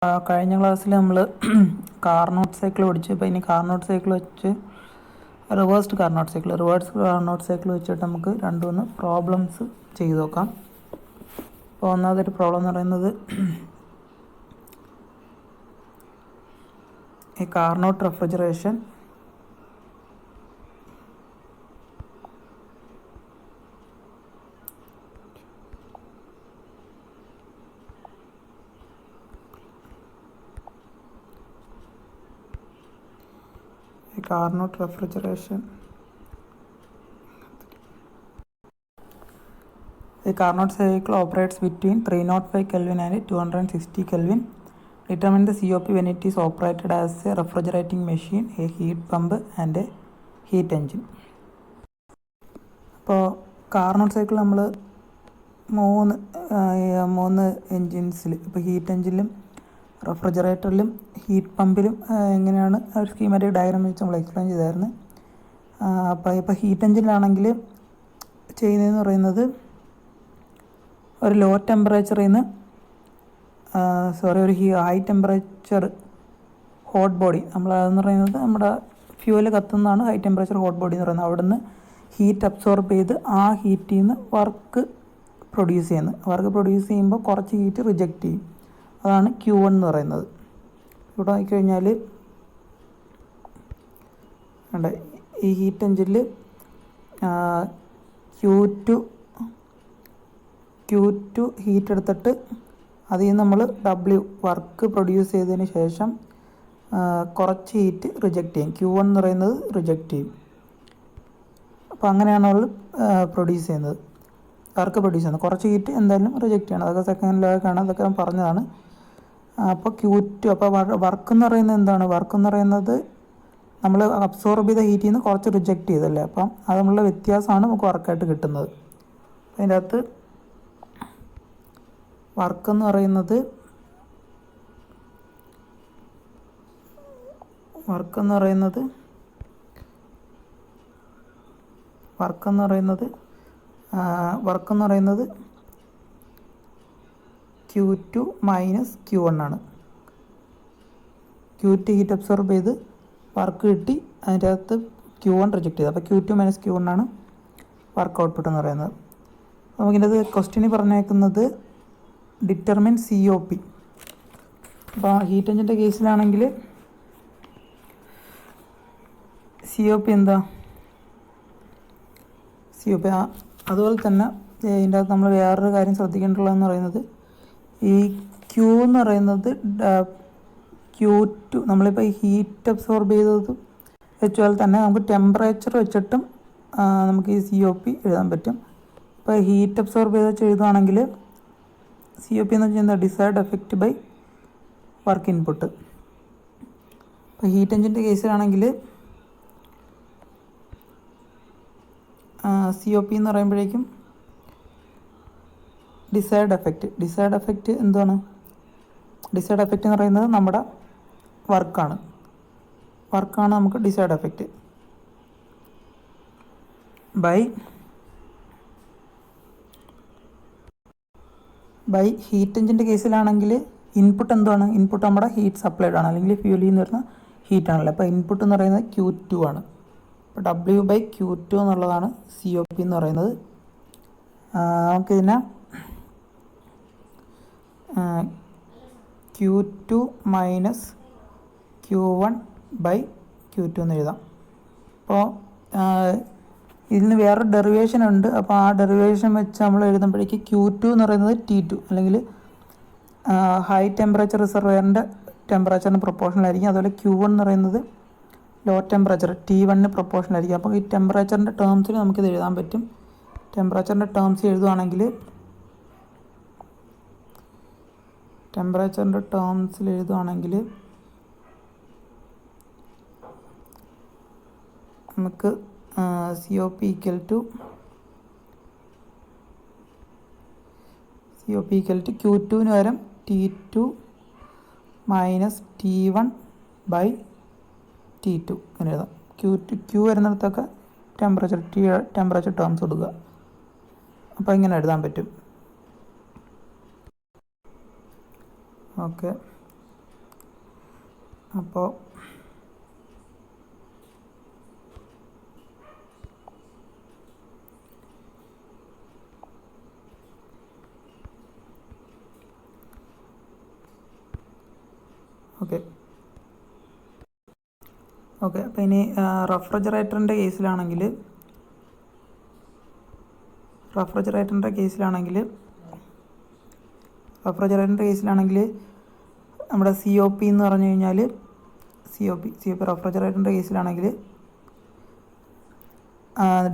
കഴിഞ്ഞ ക്ലാസ്സിൽ നമ്മൾ കാർനോട്ട് സൈക്കിൾ പഠിച്ചു. ഇപ്പോൾ ഇനി കാർനോട്ട് സൈക്കിൾ വെച്ച് റിവേഴ്സ് കാർനോട്ട് സൈക്കിൾ വെച്ചിട്ട് നമുക്ക് രണ്ടുമൂന്ന് പ്രോബ്ലംസ് ചെയ്ത് നോക്കാം. അപ്പോൾ ഒന്നാമതൊരു പ്രോബ്ലം എന്ന് പറയുന്നത് ഈ Carnot refrigeration The Carnot cycle operates between 305 Kelvin and 260 Kelvin. Determine the COP when it is operated as a refrigerating machine, a heat pump and a heat engine. അപ്പോൾ കാർനോട്ട് സൈക്കിൾ നമ്മൾ മൂന്ന് എൻജിൻസിൽ, ഇപ്പോൾ heat എൻജിനിലും റെഫ്രിജറേറ്ററിലും heat പമ്പിലും എങ്ങനെയാണ് ഒരു schematic diagram വെച്ച് നമ്മൾ explain ചെയ്തായിരുന്നു. ഇപ്പോൾ ഹീറ്റ് എൻജിനിലാണെങ്കിൽ ചെയ്യുന്നതെന്ന് പറയുന്നത് ഒരു ലോ ടെമ്പറേച്ചറിൽ നിന്ന് ഒരു ഹൈ ടെമ്പറേച്ചർ ഹോട്ട് ബോഡി, അതെന്ന് പറയുന്നത് നമ്മുടെ ഫ്യൂവൽ കത്തുന്നതാണ് ഹൈ ടെമ്പറേച്ചർ ഹോട്ട് ബോഡി എന്ന് പറയുന്നത്. അവിടെ നിന്ന് ഹീറ്റ് അബ്സോർബ് ചെയ്ത് ആ ഹീറ്റിൽ നിന്ന് വർക്ക് പ്രൊഡ്യൂസ് ചെയ്യുമ്പോൾ കുറച്ച് ഹീറ്റ് റിജക്റ്റ് ചെയ്യും. അതാണ് Q1 എന്ന് പറയുന്നത്. ഇവിടെ നോക്കിക്കഴിഞ്ഞാൽ ഈ ഹീറ്റ് എഞ്ചിനിൽ Q2 ഹീറ്റ് എടുത്തിട്ട് അതിൽ നിന്ന് നമ്മൾ W വർക്ക് പ്രൊഡ്യൂസ് ചെയ്തതിന് ശേഷം കുറച്ച് ഹീറ്റ് റിജക്റ്റ് ചെയ്യും. Q1 എന്ന് പറയുന്നത് റിജക്റ്റ് ചെയ്യും. അപ്പോൾ അങ്ങനെയാണ് നമ്മൾ വർക്ക് പ്രൊഡ്യൂസ് ചെയ്യുന്നത്. കുറച്ച് ഹീറ്റ് എന്തായാലും റിജക്റ്റ് ചെയ്യണം. അതൊക്കെ സെക്കൻഡ് ലോയൊക്കെയാണ്, അതൊക്കെ ഞാൻ പറഞ്ഞതാണ്. അപ്പോൾ Q2, അപ്പോൾ വർക്ക് എന്ന് പറയുന്നത് എന്താണ്? വർക്ക് എന്ന് പറയുന്നത് നമ്മൾ അബ്സോർബ് ചെയ്ത ഹീറ്റിൽ നിന്ന് കുറച്ച് റിജക്റ്റ് ചെയ്തല്ലേ, അപ്പം അത് നമ്മളുടെ വ്യത്യാസമാണ് നമുക്ക് വർക്കായിട്ട് കിട്ടുന്നത്. അതിൻ്റെ അകത്ത് വർക്ക് എന്ന് പറയുന്നത് Q2 മൈനസ് Q1 ആണ്. Q2 ഹീറ്റ് അബ്സോർബ് ചെയ്ത് വർക്ക് കിട്ടി, അതിൻ്റെ അകത്ത് Q1 റിജക്റ്റ് ചെയ്ത്, അപ്പോൾ Q2 മൈനസ് Q1 ആണ് വർക്ക് ഔട്ട്പുട്ട് എന്ന് പറയുന്നത്. നമുക്കിത് ക്വസ്റ്റ്യനിൽ പറഞ്ഞേക്കുന്നത് ഡിറ്റർമിൻ COP. അപ്പോൾ ഹീറ്റ് എഞ്ചിൻ്റെ കേസിലാണെങ്കിൽ COP എന്താ? COP അതുപോലെ തന്നെ ഇതിൻ്റെ അകത്ത് നമ്മൾ വേറൊരു കാര്യം ശ്രദ്ധിക്കേണ്ടതെന്ന് പറയുന്നത് ഈ Q എന്ന് പറയുന്നത് Q2 നമ്മളിപ്പോൾ ഈ ഹീറ്റ് അബ്സോർബ് ചെയ്തത് വെച്ചാൽ തന്നെ നമുക്ക് ടെമ്പറേച്ചർ വെച്ചിട്ടും നമുക്ക് ഈ COP എഴുതാൻ പറ്റും. ഇപ്പോൾ ഹീറ്റ് അബ്സോർബ് ചെയ്ത് വെച്ച് എഴുതുകയാണെങ്കിൽ COP എന്ന് വെച്ചാൽ desired effect by work input. ഇപ്പോൾ ഹീറ്റ് എഞ്ചിൻ്റെ കേസിലാണെങ്കിൽ COP എന്ന് പറയുമ്പോഴേക്കും ഡിസൈർഡ് എഫക്റ്റ് എന്താണ്? ഡിസൈർഡ് എഫക്റ്റ് എന്ന് പറയുന്നത് നമ്മുടെ വർക്കാണ് നമുക്ക് ഡിസൈർഡ് എഫക്റ്റ് ബൈ ഹീറ്റ് എഞ്ചിൻ്റെ കേസിലാണെങ്കിൽ ഇൻപുട്ട് എന്താണ്? ഇൻപുട്ട് നമ്മുടെ ഹീറ്റ് സപ്ലൈഡ് ആണ്, അല്ലെങ്കിൽ ഫ്യൂലിൽ നിന്ന് വരുന്ന ഹീറ്റാണല്ലോ. അപ്പോൾ ഇൻപുട്ട് എന്ന് പറയുന്നത് Q2 ആണ്. അപ്പോൾ W/Q2 എന്നുള്ളതാണ് COP എന്ന് പറയുന്നത്. നമുക്കിതിനെ Q2 മൈനസ് Q1/Q2 എന്ന് എഴുതാം. അപ്പോൾ ഇതിന് വേറൊരു ഡെറിവേഷൻ ഉണ്ട്. അപ്പോൾ ആ ഡെറിവേഷൻ വെച്ച് നമ്മൾ എഴുതുമ്പോഴേക്ക് Q2 എന്ന് പറയുന്നത് T2 അല്ലെങ്കിൽ ഹൈ ടെമ്പറേച്ചർ റിസർവെയറിൻ്റെ ടെമ്പറേച്ചറിന് പ്രൊപ്പോർഷണലായിരിക്കും. അതുപോലെ Q1 എന്ന് പറയുന്നത് ലോ ടെമ്പറേച്ചർ T1 പ്രൊപ്പോർഷണലായിരിക്കും. അപ്പോൾ ഈ ടെമ്പറേച്ചറിൻ്റെ ടേംസിൽ നമുക്കിത് എഴുതാൻ പറ്റും. ടെമ്പറേച്ചറിൻ്റെ ടേംസ് എഴുതുകയാണെങ്കിൽ നമുക്ക് COP ഈക്വൽ ടു Q2 പകരം T2 മൈനസ് T1/T2 അങ്ങനെ എഴുതാം. Q വരുന്നിടത്തൊക്കെ ടെമ്പറേച്ചർ ടേംസ് കൊടുക്കുക. അപ്പോൾ ഇങ്ങനെ എഴുതാൻ പറ്റും. ഓക്കെ. അപ്പോൾ ഓക്കെ അപ്പോൾ ഇനി റെഫ്രിജറേറ്ററിൻ്റെ കേസിലാണെങ്കിൽ നമ്മുടെ COP എന്ന് പറഞ്ഞു കഴിഞ്ഞാൽ COP റെഫ്രിജറേറ്ററിൻ്റെ കേസിലാണെങ്കിൽ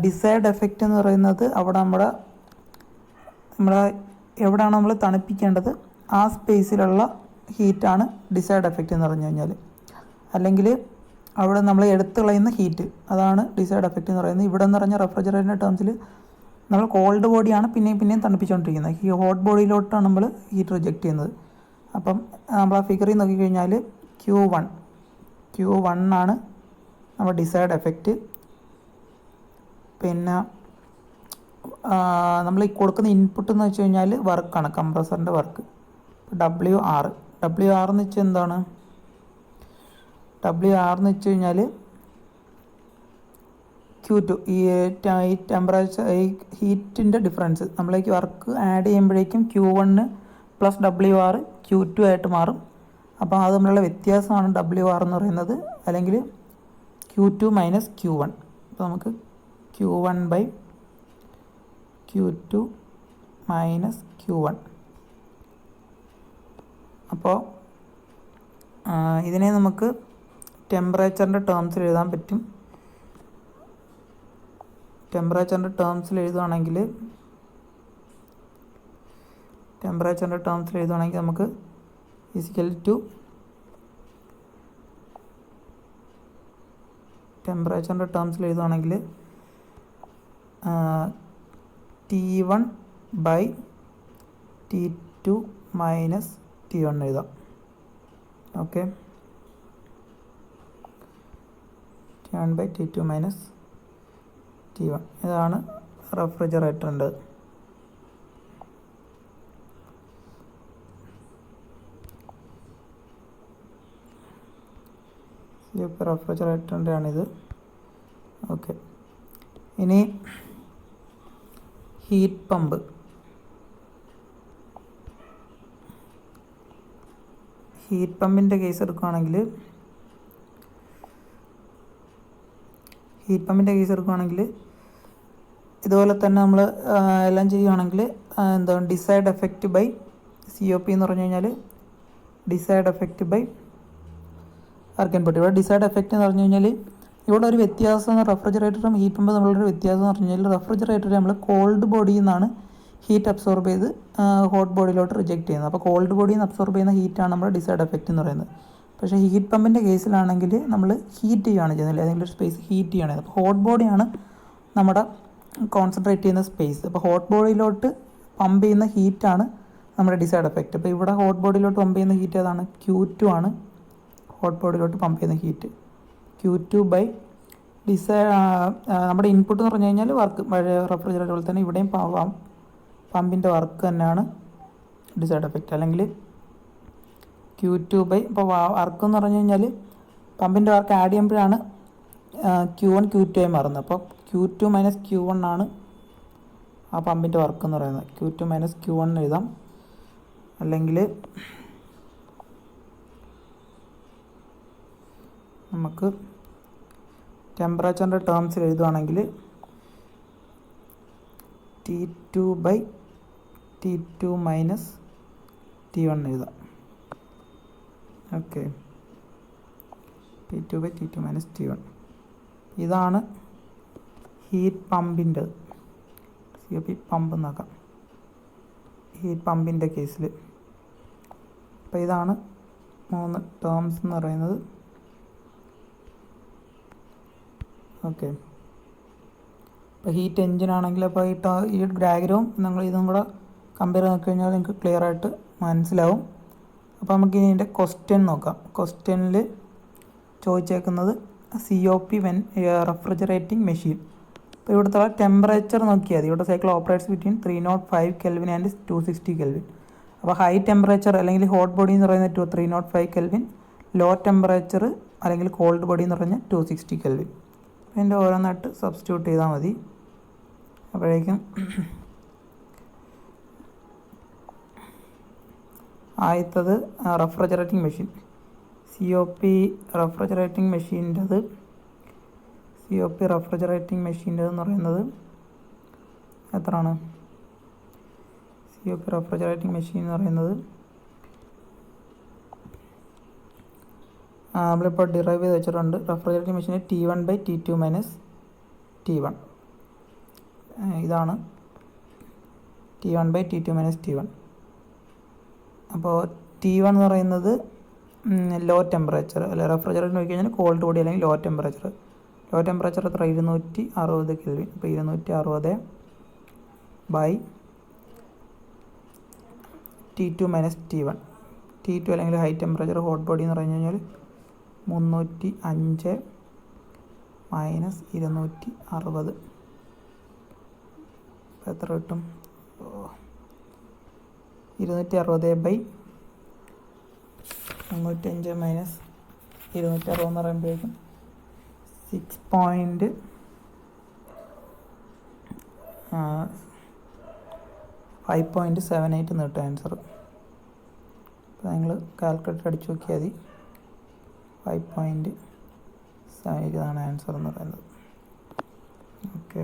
ഡിസൈർഡ് എഫക്റ്റ് എന്ന് പറയുന്നത് അവിടെ നമ്മുടെ എവിടെയാണ് നമ്മൾ തണുപ്പിക്കേണ്ടത് ആ സ്പേസിലുള്ള ഹീറ്റാണ് ഡിസൈർഡ് എഫക്റ്റ് എന്ന് പറഞ്ഞു കഴിഞ്ഞാൽ. അല്ലെങ്കിൽ അവിടെ നമ്മൾ എടുത്തു കളയുന്ന ഹീറ്റ്, അതാണ് ഡിസൈർഡ് എഫക്റ്റ് എന്ന് പറയുന്നത്. ഇവിടെ എന്ന് പറഞ്ഞാൽ റെഫ്രിജറേറ്ററിൻ്റെ ടേംസിൽ നമ്മൾ കോൾഡ് ബോഡിയാണ് പിന്നെയും തണുപ്പിച്ചുകൊണ്ടിരിക്കുന്നത്. ഈ ഹോട്ട് ബോഡിയിലോട്ടാണ് നമ്മൾ ഹീറ്റ് റിജക്റ്റ് ചെയ്യുന്നത്. അപ്പം നമ്മൾ ആ ഫിഗറിൽ നോക്കിക്കഴിഞ്ഞാൽ Q1 ആണ് നമ്മുടെ ഡിസൈർഡ് എഫക്റ്റ്. പിന്നെ നമ്മൾ ഈ കൊടുക്കുന്ന ഇൻപുട്ട് എന്ന് വെച്ച് കഴിഞ്ഞാൽ വർക്കാണ്, കംപ്രസറിൻ്റെ വർക്ക്. WR എന്ന് വെച്ചാൽ എന്താണ്? WR എന്ന് വെച്ച് കഴിഞ്ഞാൽ Q2, ഈ ടെമ്പറേച്ചർ, ഈ ഹീറ്റിൻ്റെ ഡിഫറൻസ് നമ്മളേക്ക് വർക്ക് ആഡ് ചെയ്യുമ്പോഴേക്കും Q1 പ്ലസ് WR Q2 ആയിട്ട് മാറും. അപ്പോൾ അത് തമ്മിലുള്ള വ്യത്യാസമാണ് WR എന്ന് പറയുന്നത്, അല്ലെങ്കിൽ Q2 മൈനസ് Q1. അപ്പോൾ നമുക്ക് Q1/Q2 മൈനസ് Q1. അപ്പോൾ ഇതിനെ നമുക്ക് ടെമ്പറേച്ചറിൻ്റെ ടേംസിൽ എഴുതാൻ പറ്റും. ടെമ്പറേച്ചറിൻ്റെ ടേംസിൽ എഴുതുകയാണെങ്കിൽ നമുക്ക് ഈസിക്കൽ ടു ടെമ്പറേച്ചറിൻ്റെ ടേംസിൽ എഴുതുകയാണെങ്കിൽ T1/T2 മൈനസ് T1 എഴുതാം. Okay, T1/T2 minus T1. ഇതാണ് റെഫ്രിജറേറ്ററിൻ്റെ. റെഫ്രിജറേറ്ററിൻ്റെ ആണിത്. ഓക്കെ, ഇനി ഹീറ്റ് പമ്പിൻ്റെ കേസ് എടുക്കുകയാണെങ്കിൽ ഇതുപോലെ തന്നെ നമ്മൾ എല്ലാം ചെയ്യുകയാണെങ്കിൽ എന്താണ് ഡിസൈർഡ് എഫക്റ്റ് ബൈ COP എന്ന് പറഞ്ഞു കഴിഞ്ഞാൽ desired effect by work input. ഇവിടെ ഡിസൈർഡ് എഫക്റ്റ് എന്ന് പറഞ്ഞു കഴിഞ്ഞാൽ ഇവിടെ ഒരു വ്യത്യാസം, റെഫ്രിജറേറ്ററും ഹീറ്റ് പമ്പ് തമ്മിലൊരു വ്യത്യാസം എന്ന് പറഞ്ഞു കഴിഞ്ഞാൽ റെഫ്രിജറേറ്റർ നമ്മൾ കോൾഡ് ബോഡിയിൽ നിന്നാണ് ഹീറ്റ് അബ്സോർബ് ചെയ്ത് ഹോട്ട് ബോഡിയിലോട്ട് റിജക്റ്റ് ചെയ്യുന്നത്. അപ്പോൾ കോൾഡ് ബോഡിയിൽ നിന്ന് അബ്സോർബ് ചെയ്യുന്ന ഹീറ്റാണ് നമ്മുടെ ഡിസൈർഡ് എഫക്റ്റ് എന്ന് പറയുന്നത്. പക്ഷേ ഹീറ്റ് പമ്പിൻ്റെ കേസിലാണെങ്കിൽ നമ്മൾ ഹീറ്റ് ചെയ്യുകയാണ് ചെയ്യുന്നത്, ഏതെങ്കിലും ഒരു സ്പേസ് ഹീറ്റ് ചെയ്യുകയാണ്. അപ്പോൾ ഹോട്ട് ബോഡിയാണ് നമ്മുടെ കോൺസെൻട്രേറ്റ് ചെയ്യുന്ന സ്പേസ്. അപ്പോൾ ഹോട്ട് ബോഡിയിലോട്ട് പമ്പ് ചെയ്യുന്ന ഹീറ്റാണ് നമ്മുടെ ഡിസൈർഡ് എഫക്റ്റ്. അപ്പോൾ ഇവിടെ ഹോട്ട് ബോഡിയിലോട്ട് പമ്പ് ചെയ്യുന്ന ഹീറ്റ് ഏതാണ്? Q2 ആണ് ഹോട്ട് ബോഡിയിലോട്ട് പമ്പ് ചെയ്യുന്ന ഹീറ്റ്. Q2 നമ്മുടെ ഇൻപുട്ട് എന്ന് പറഞ്ഞു കഴിഞ്ഞാൽ വർക്ക്, റെഫ്രിജറേറ്റർ പോലെ തന്നെ ഇവിടെയും പമ്പിൻ്റെ വർക്ക് തന്നെയാണ് ഡിസൈർഡ് എഫക്റ്റ്. അല്ലെങ്കിൽ Q2 ഇപ്പോൾ വർക്ക് എന്ന് പറഞ്ഞു കഴിഞ്ഞാൽ പമ്പിൻ്റെ വർക്ക് ആഡ് ചെയ്യുമ്പോഴാണ് Q1 Q2 ആയി മാറുന്നത്. അപ്പോൾ Q2 മൈനസ് Q1 ആണ് ആ പമ്പിൻ്റെ വർക്ക് എന്ന് പറയുന്നത്. Q2 മൈനസ് Q1 എഴുതാം. അല്ലെങ്കിൽ നമുക്ക് ടെമ്പറേച്ചറിൻ്റെ ടേംസിൽ എഴുതുകയാണെങ്കിൽ T2/T2 മൈനസ് T1 എഴുതാം. Okay, T2/T2 minus T1. ഇതാണ് ഹീറ്റ് പമ്പിൻ്റെ COP പമ്പ് നോക്കാം. ഹീറ്റ് പമ്പിൻ്റെ കേസിൽ അപ്പോൾ ഇതാണ് 3 ടേംസ് എന്ന് പറയുന്നത്. ഓക്കെ, ഇപ്പോൾ ഹീറ്റ് എഞ്ചിനാണെങ്കിൽ അപ്പോൾ ഈ ഡയഗ്രവും ഇതും കൂടെ കമ്പയർ ചെയ്ത് നോക്കിക്കഴിഞ്ഞാൽ നിങ്ങൾക്ക് ക്ലിയർ ആയിട്ട് മനസ്സിലാവും. അപ്പോൾ നമുക്ക് ഇനി ഇതിൻ്റെ ക്വസ്റ്റ്യൻ നോക്കാം. ക്വസ്റ്റ്യനിൽ ചോദിച്ചേക്കുന്നത് COP വെൻ റെഫ്രിജറേറ്റിംഗ് മെഷീൻ. അപ്പോൾ ഇവിടുത്തെ ടെമ്പറേച്ചർ നോക്കിയാൽ മതി. ഇവിടെ cycle operates between 305 Kelvin and 260 Kelvin. അപ്പോൾ ഹൈ ടെമ്പറേച്ചർ അല്ലെങ്കിൽ ഹോട്ട് ബോഡി എന്ന് പറയുന്നത് 305 Kelvin, ലോ ടെമ്പറേച്ചർ അല്ലെങ്കിൽ കോൾഡ് ബോഡി എന്ന് പറഞ്ഞാൽ 260 കെൽവിൻ. അതിൻ്റെ ഓരോന്നായിട്ട് സബ്സ്റ്റിറ്റ്യൂട്ട് ചെയ്താൽ മതി. അപ്പോഴേക്കും ആദ്യത്തത് റെഫ്രിജറേറ്റിംഗ് മെഷീൻ. COP റെഫ്രിജറേറ്റിംഗ് മെഷീൻ്റെത് എന്ന് പറയുന്നത് എത്രയാണ്? COP റെഫ്രിജറേറ്റിംഗ് മെഷീൻ എന്ന് പറയുന്നത് നമ്മളിപ്പോൾ ഡിറൈവ് ചെയ്ത് വെച്ചിട്ടുണ്ട്. റെഫ്രിജറേറ്റിംഗ് മെഷീന് T1/T2 - T1. ഇതാണ് T1/T2 - T1. അപ്പോൾ T1 എന്ന് പറയുന്നത് ലോ ടെമ്പറേച്ചർ, അല്ലെ റെഫ്രിജറേറ്റർ നോക്കി കഴിഞ്ഞാൽ കോൾഡ് ബോഡി അല്ലെങ്കിൽ ലോ ടെമ്പറേച്ചർ എത്ര? 260 കെൽവിൻ. അപ്പോൾ 260 ബൈ T2 - T1. T2 അല്ലെങ്കിൽ ഹൈ ടെമ്പറേച്ചർ ഹോട്ട് ബോഡി എന്ന് പറഞ്ഞു കഴിഞ്ഞാൽ 305 - 260. അപ്പോൾ എത്ര കിട്ടും? 260 ബൈ 305 - 260 എന്ന് പറയുമ്പോഴേക്കും 5.78 എന്ന് കിട്ടും ആൻസർ. അപ്പോൾ നിങ്ങൾ കാൽക്കുലേറ്റർ അടിച്ചു നോക്കിയാൽ മതി. 5.78 ആണ് ആൻസർ എന്ന് പറയുന്നത്. ഓക്കെ,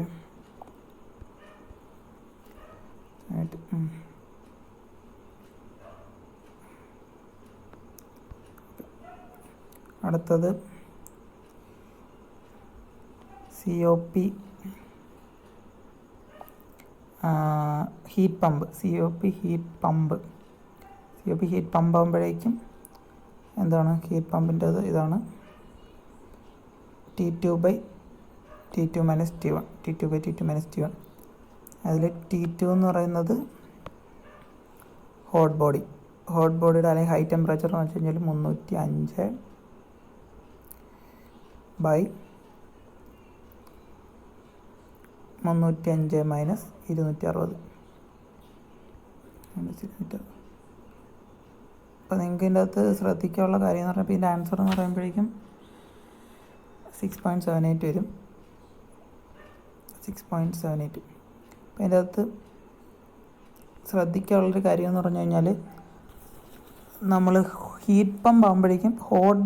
അടുത്തത് COP heat pump. COP heat pump ആകുമ്പോഴേക്കും എന്താണ് ഹീറ്റ് പമ്പിൻ്റെത്? ഇതാണ് T2/T2 - T1. അതിൽ T2 എന്ന് പറയുന്നത് ഹോട്ട് ബോഡിയുടെ അല്ലെങ്കിൽ ഹൈ ടെമ്പറേച്ചർ എന്ന് വെച്ച് കഴിഞ്ഞാൽ 305 ബൈ 305 - 260. അപ്പോൾ നിങ്ങൾക്ക് ഇതിൻ്റെ അകത്ത് ശ്രദ്ധിക്കാനുള്ള കാര്യം എന്ന് പറഞ്ഞാൽ ഇതിൻ്റെ ആൻസർ എന്ന് പറയുമ്പോഴേക്കും 6.78 വരും. 6.78. അപ്പോൾ ഇതിൻ്റെ അകത്ത് ശ്രദ്ധിക്കാനുള്ളൊരു കാര്യം എന്ന് പറഞ്ഞു കഴിഞ്ഞാൽ നമ്മൾ ഹീറ്റ് പമ്പ് ആകുമ്പോഴേക്കും ഹോട്ട്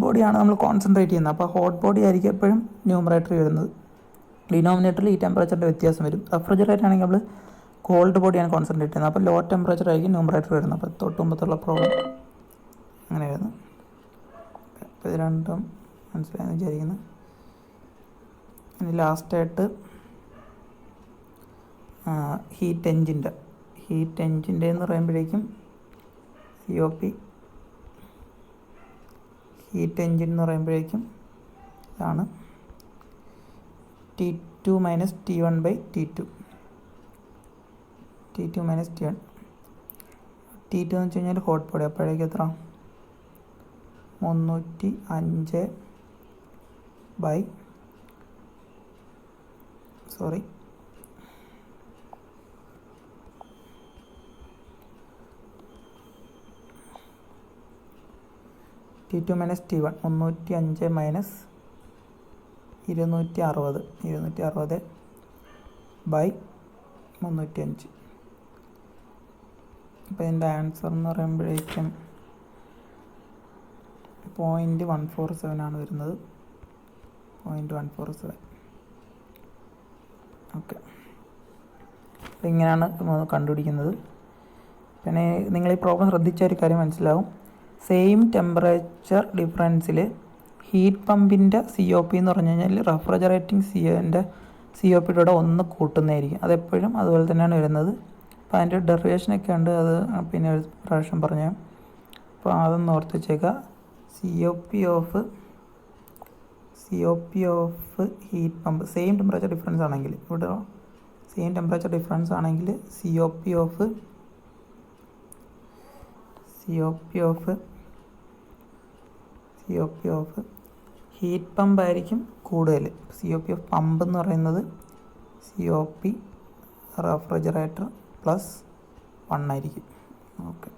ബോഡിയാണ് നമ്മൾ കോൺസെൻട്രേറ്റ് ചെയ്യുന്നത്. അപ്പോൾ ഹോട്ട് ബോഡി ആയിരിക്കും എപ്പോഴും ന്യൂമറേറ്റർ വരുന്നത്. ഡിനോമിനേറ്ററിൽ ഈ ടെമ്പറേച്ചറിൻ്റെ വ്യത്യാസം വരും. റെഫ്രിജറേറ്റർ ആണെങ്കിൽ നമ്മൾ കോൾഡ് ബോഡിയാണ് കോൺസെൻട്രേറ്റ് ചെയ്യുന്നത്. അപ്പോൾ ലോ ടെമ്പറേച്ചർ ആയിരിക്കും ന്യൂമറേറ്റർ വരുന്നത്. അപ്പോൾ തൊട്ടുമ്പത്തുള്ള പ്രോബ്ലം അങ്ങനെ വരുന്നു. അപ്പോൾ ഇത് രണ്ടും മനസ്സിലായെന്ന് വിചാരിക്കുന്നു. ഇനി ലാസ്റ്റായിട്ട് ഹീറ്റ് എൻജിൻ്റെ എന്ന് പറയുമ്പോഴേക്കും COP ഹീറ്റ് എൻജിൻ എന്ന് പറയുമ്പോഴേക്കും ഇതാണ് T2 - T1/T2. T2 - T1. T2 എന്ന് വെച്ച് കഴിഞ്ഞാൽ ഹോട്ട് ബോഡി. അപ്പോഴേക്കും എത്ര? 305 ബൈ T2 - T1 305 - 260 ബൈ 305. അപ്പോൾ ഇതിൻ്റെ ആൻസർ എന്ന് പറയുമ്പോഴേക്കും 0.147 ആണ് വരുന്നത്. 0.147. ഓക്കെ, അപ്പോൾ ഇങ്ങനെയാണ് കണ്ടുപിടിക്കുന്നത്. പിന്നെ നിങ്ങൾ ഈ പ്രോബ്ലം ശ്രദ്ധിച്ച ഒരു കാര്യം മനസ്സിലാവും. സെയിം ടെമ്പറേച്ചർ ഡിഫറൻസിൽ ഹീറ്റ് പമ്പിൻ്റെ COP എന്ന് പറഞ്ഞു കഴിഞ്ഞാൽ റെഫ്രിജറേറ്റിംഗ് COPയുടെ 1 കൂട്ടുന്നതായിരിക്കും. അതെപ്പോഴും അതുപോലെ തന്നെയാണ് വരുന്നത്. അപ്പോൾ അതിൻ്റെ ഡെറിവേഷനൊക്കെ ഉണ്ട്, അത് പിന്നെ ഒരു പ്രാവശ്യം പറഞ്ഞു. അപ്പോൾ അതൊന്ന് ഓർത്ത് വെച്ചേക്കുക. COP of heat pump same temperature difference ആണെങ്കിൽ, ഇവിടെ സെയിം ടെമ്പറേച്ചർ ഡിഫറൻസ് ആണെങ്കിൽ COP ഓഫ് ഹീറ്റ് പമ്പ് ആയിരിക്കും കൂടുതൽ. COP ഓഫ് പമ്പ് എന്ന് പറയുന്നത് COP റെഫ്രിജറേറ്റർ +1 ആയിരിക്കും. ഓക്കെ.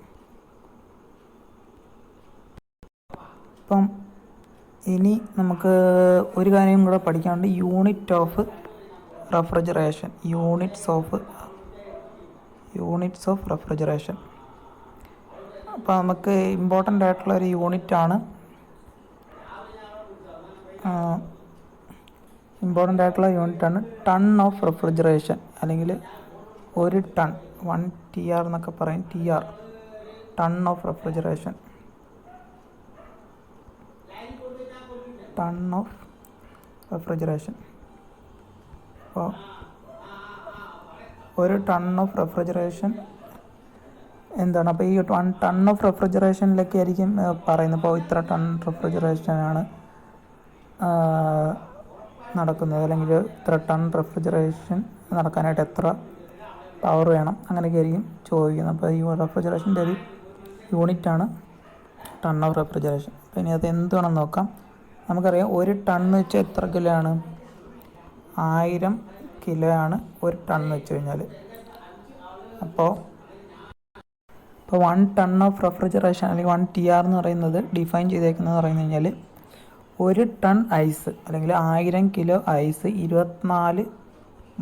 അപ്പം ഇനി നമുക്ക് ഒരു കാര്യം കൂടെ പഠിക്കാനുണ്ട്, unit of refrigeration. Units of refrigeration. അപ്പോൾ നമുക്ക് ഇമ്പോർട്ടൻ്റ് ആയിട്ടുള്ള ഒരു യൂണിറ്റാണ് ടൺ ഓഫ് റെഫ്രിജറേഷൻ, അല്ലെങ്കിൽ ഒരു ടൺ, 1 TR എന്നൊക്കെ പറയും. TR, ton of refrigeration. അപ്പോൾ ഒരു ടൺ ഓഫ് റെഫ്രിജറേഷൻ എന്താണ്? അപ്പോൾ ഈ 1 ടൺ ഓഫ് റെഫ്രിജറേഷനിലൊക്കെ ആയിരിക്കും പറയുന്നത്. അപ്പോൾ ഇത്ര ടൺ റെഫ്രിജറേഷനാണ് നടക്കുന്നത്, അല്ലെങ്കിൽ ഇത്ര ടൺ റെഫ്രിജറേഷൻ നടക്കാനായിട്ട് എത്ര പവർ വേണം, അങ്ങനെയൊക്കെ ആയിരിക്കും ചോദിക്കുന്നത്. അപ്പോൾ ഈ റെഫ്രിജറേഷൻ്റെ ഒരു യൂണിറ്റാണ് ടൺ ഓഫ് റെഫ്രിജറേഷൻ. അപ്പോൾ ഇനി അത് എന്താണെന്ന് നോക്കാം. നമുക്കറിയാം, ഒരു ടൺ എന്ന് വെച്ചാൽ എത്ര കിലോ ആണ്? 1000 കിലോ ആണ് ഒരു ടൺ എന്ന് വെച്ച് കഴിഞ്ഞാൽ. അപ്പോൾ 1 ടൺ ഓഫ് റെഫ്രിജറേഷൻ അല്ലെങ്കിൽ 1 TR എന്ന് പറയുന്നത് ഡിഫൈൻ ചെയ്തേക്കുന്നത് പറഞ്ഞു കഴിഞ്ഞാൽ, ഒരു ടൺ ഐസ് അല്ലെങ്കിൽ 1000 കിലോ ഐസ് 24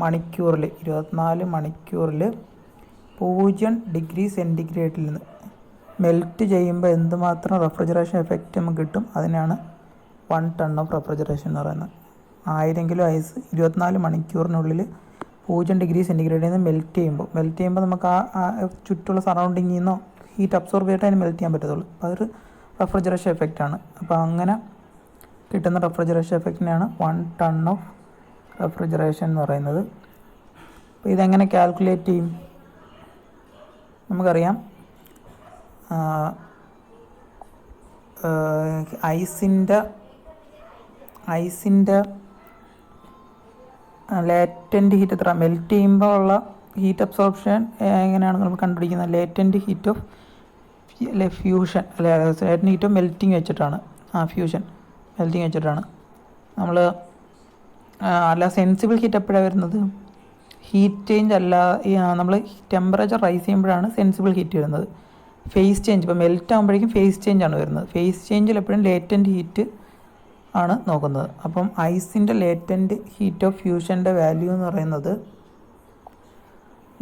മണിക്കൂറിൽ 0 ഡിഗ്രി സെൻറ്റിഗ്രേഡിൽ നിന്ന് മെൽറ്റ് ചെയ്യുമ്പോൾ എന്തുമാത്രം റെഫ്രിജറേഷൻ എഫക്റ്റ് നമുക്ക് കിട്ടും, അതിനാണ് 1 ടൺ ഓഫ് റെഫ്രിജറേഷൻ എന്ന് പറയുന്നത്. 1000 കിലോ ഐസ് 24 മണിക്കൂറിനുള്ളിൽ 0 ഡിഗ്രി സെൻറ്റിഗ്രേഡിൽ നിന്ന് മെൽറ്റ് ചെയ്യുമ്പോൾ നമുക്ക് ആ ചുറ്റുള്ള സറൗണ്ടിങ്ങിൽ നിന്നോ ഹീറ്റ് അബ്സോർബ് ചെയ്തിട്ട് അതിന് മെൽറ്റ് ചെയ്യാൻ പറ്റത്തുള്ളൂ. അപ്പോൾ അതൊരു റെഫ്രിജറേഷൻ എഫക്റ്റാണ്. അപ്പോൾ അങ്ങനെ കിട്ടുന്ന റെഫ്രിജറേഷൻ എഫക്റ്റിനെയാണ് 1 ടൺ ഓഫ് റെഫ്രിജറേഷൻ എന്ന് പറയുന്നത്. അപ്പോൾ ഇതെങ്ങനെ കാൽക്കുലേറ്റ് ചെയ്യും? നമുക്കറിയാം, ഐസിൻ്റെ ലേറ്റൻറ്റ് ഹീറ്റ് എത്ര, മെൽറ്റ് ചെയ്യുമ്പോൾ ഉള്ള ഹീറ്റ് അബ്സോർപ്ഷൻ എങ്ങനെയാണ് നമ്മൾ കണ്ടുപിടിക്കുന്നത്? ലേറ്റൻറ്റ് ഹീറ്റ് ഓഫ് ഫ്യൂഷൻ, അല്ലെ ലേറ്റൻറ്റ് ഹീറ്റ് ഓഫ് മെൽറ്റിങ് വെച്ചിട്ടാണ്. മെൽറ്റിങ് വെച്ചിട്ടാണ് നമ്മൾ. അല്ല, സെൻസിബിൾ ഹീറ്റ് എപ്പോഴാണ് വരുന്നത്? ഹീറ്റ് ചേഞ്ച് അല്ല, നമ്മൾ ടെമ്പറേച്ചർ റൈസ് ചെയ്യുമ്പോഴാണ് സെൻസിബിൾ ഹീറ്റ് വരുന്നത്. ഫേസ് ചേഞ്ച്, ഇപ്പോൾ മെൽറ്റ് ആകുമ്പോഴേക്കും ഫേസ് ചേഞ്ച് ആണ് വരുന്നത്. ഫേസ് ചേഞ്ചിൽ എപ്പോഴും ലേറ്റൻറ്റ് ഹീറ്റ് ആണ് നോക്കുന്നത്. അപ്പം ഐസിൻ്റെ ലേറ്റൻറ്റ് ഹീറ്റ് ഓഫ് ഫ്യൂഷൻ്റെ വാല്യൂ എന്ന് പറയുന്നത്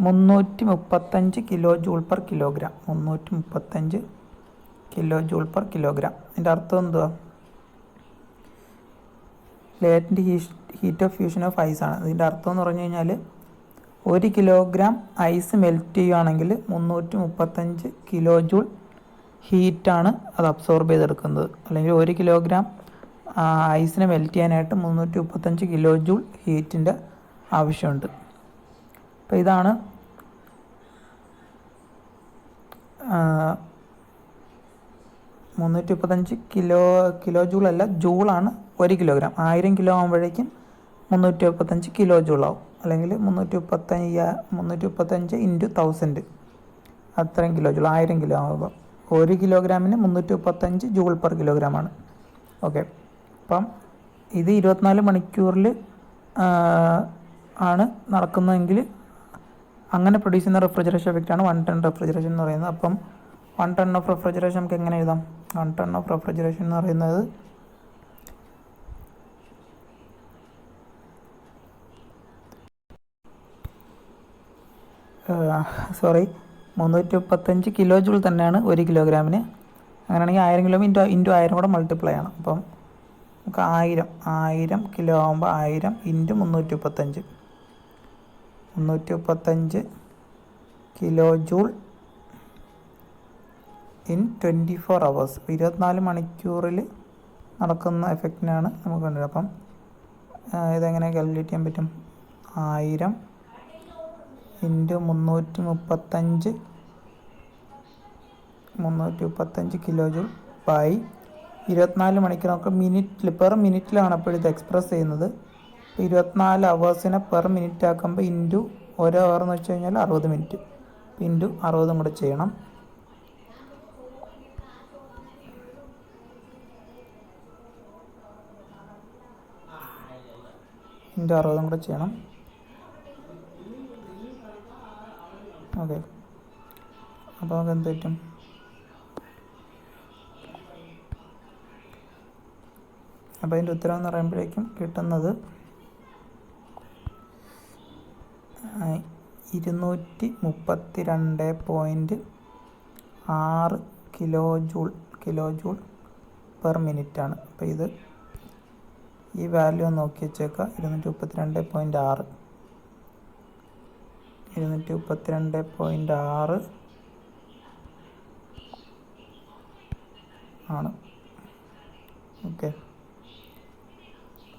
335 kilo joule per kilogram. 335 kilo joule per kilogram. അതിൻ്റെ അർത്ഥം എന്തുവാ? Latent heat of fusion of ഐസാണ്. ഇതിൻ്റെ അർത്ഥം എന്ന് പറഞ്ഞു കഴിഞ്ഞാൽ, 1 കിലോഗ്രാം ഐസ് മെൽറ്റ് ചെയ്യുകയാണെങ്കിൽ 335 കിലോ ജൂൾ ഹീറ്റാണ് അത് അബ്സോർബ് ചെയ്തെടുക്കുന്നത്. അല്ലെങ്കിൽ 1 കിലോഗ്രാം ഐസിനെ മെൽറ്റ് ചെയ്യാനായിട്ട് 335 കിലോ ജൂൾ ഹീറ്റിൻ്റെ ആവശ്യമുണ്ട്. അപ്പോൾ ഇതാണ് 335 കിലോ ജൂൾ അല്ല, ജൂളാണ് 1 കിലോഗ്രാം. 1000 കിലോ ആകുമ്പോഴേക്കും 335 കിലോ ജൂളാവും, അല്ലെങ്കിൽ 335 ഇൻറ്റു 1000, അത്രയും കിലോ ജൂൾ. 1000 കിലോ ആകുമ്പോൾ 1 കിലോഗ്രാമിന് 335 ജൂൾ പെർ കിലോഗ്രാമാണ്. ഓക്കെ, അപ്പം ഇത് 24 മണിക്കൂറിൽ ആണ് നടക്കുന്നതെങ്കിൽ അങ്ങനെ പ്രൊഡ്യൂസ് ചെയ്യുന്ന റെഫ്രിജറേഷൻ എഫക്റ്റാണ് 1 ടൺ റെഫ്രിജറേഷൻ എന്ന് പറയുന്നത്. അപ്പം 1 ടൺ ഓഫ് റെഫ്രിജറേഷൻ നമുക്ക് എങ്ങനെ എഴുതാം? 1 ടൺ ഓഫ് റെഫ്രിജറേഷൻ എന്ന് പറയുന്നത് സോറി 335 കിലോ ജൂൾ തന്നെയാണ് 1 കിലോഗ്രാമിന്. അങ്ങനെയാണെങ്കിൽ 1000 കിലോ ഇൻറ്റു 1000 കൂടെ മൾട്ടിപ്ലൈ ആണ്. അപ്പം നമുക്ക് 1000 കിലോ ആകുമ്പോൾ 1000 into 335 kilo joule in 24 hours. 24 മണിക്കൂറിൽ നടക്കുന്ന എഫക്റ്റിനാണ് നമുക്ക് കണ്ടത്. അപ്പം ഇതെങ്ങനെ കാൽക്കുലേറ്റ് ചെയ്യാൻ പറ്റും? 1000 ഇൻറ്റു 335 കിലോ ജൂൾ ബൈ 24 മണിക്കൂർ. നമുക്ക് മിനിറ്റിലാണ് അപ്പോൾ ഇത് എക്സ്പ്രസ് ചെയ്യുന്നത്. 24 അവേഴ്സിനെ പെർ മിനിറ്റ് ആക്കുമ്പോൾ ഇൻറ്റു 1 അവർ എന്ന് വെച്ച് കഴിഞ്ഞാൽ 60 മിനിറ്റ്, ഇൻറ്റു 60 കൂടെ ചെയ്യണം. ഇൻറ്റു 60 കൂടെ ചെയ്യണം. ഓക്കെ, അപ്പോൾ നമുക്ക് എന്ത് പറ്റും? അപ്പോൾ അതിൻ്റെ ഉത്തരം എന്ന് പറയുമ്പോഴേക്കും കിട്ടുന്നത് 232.6 കിലോ ജൂൾ പെർ മിനിറ്റ് ആണ്. അപ്പോൾ ഇത് ഈ വാല്യൂ ഒന്ന് നോക്കി വെച്ചേക്കാം. 232.6 ആണ്. Okay,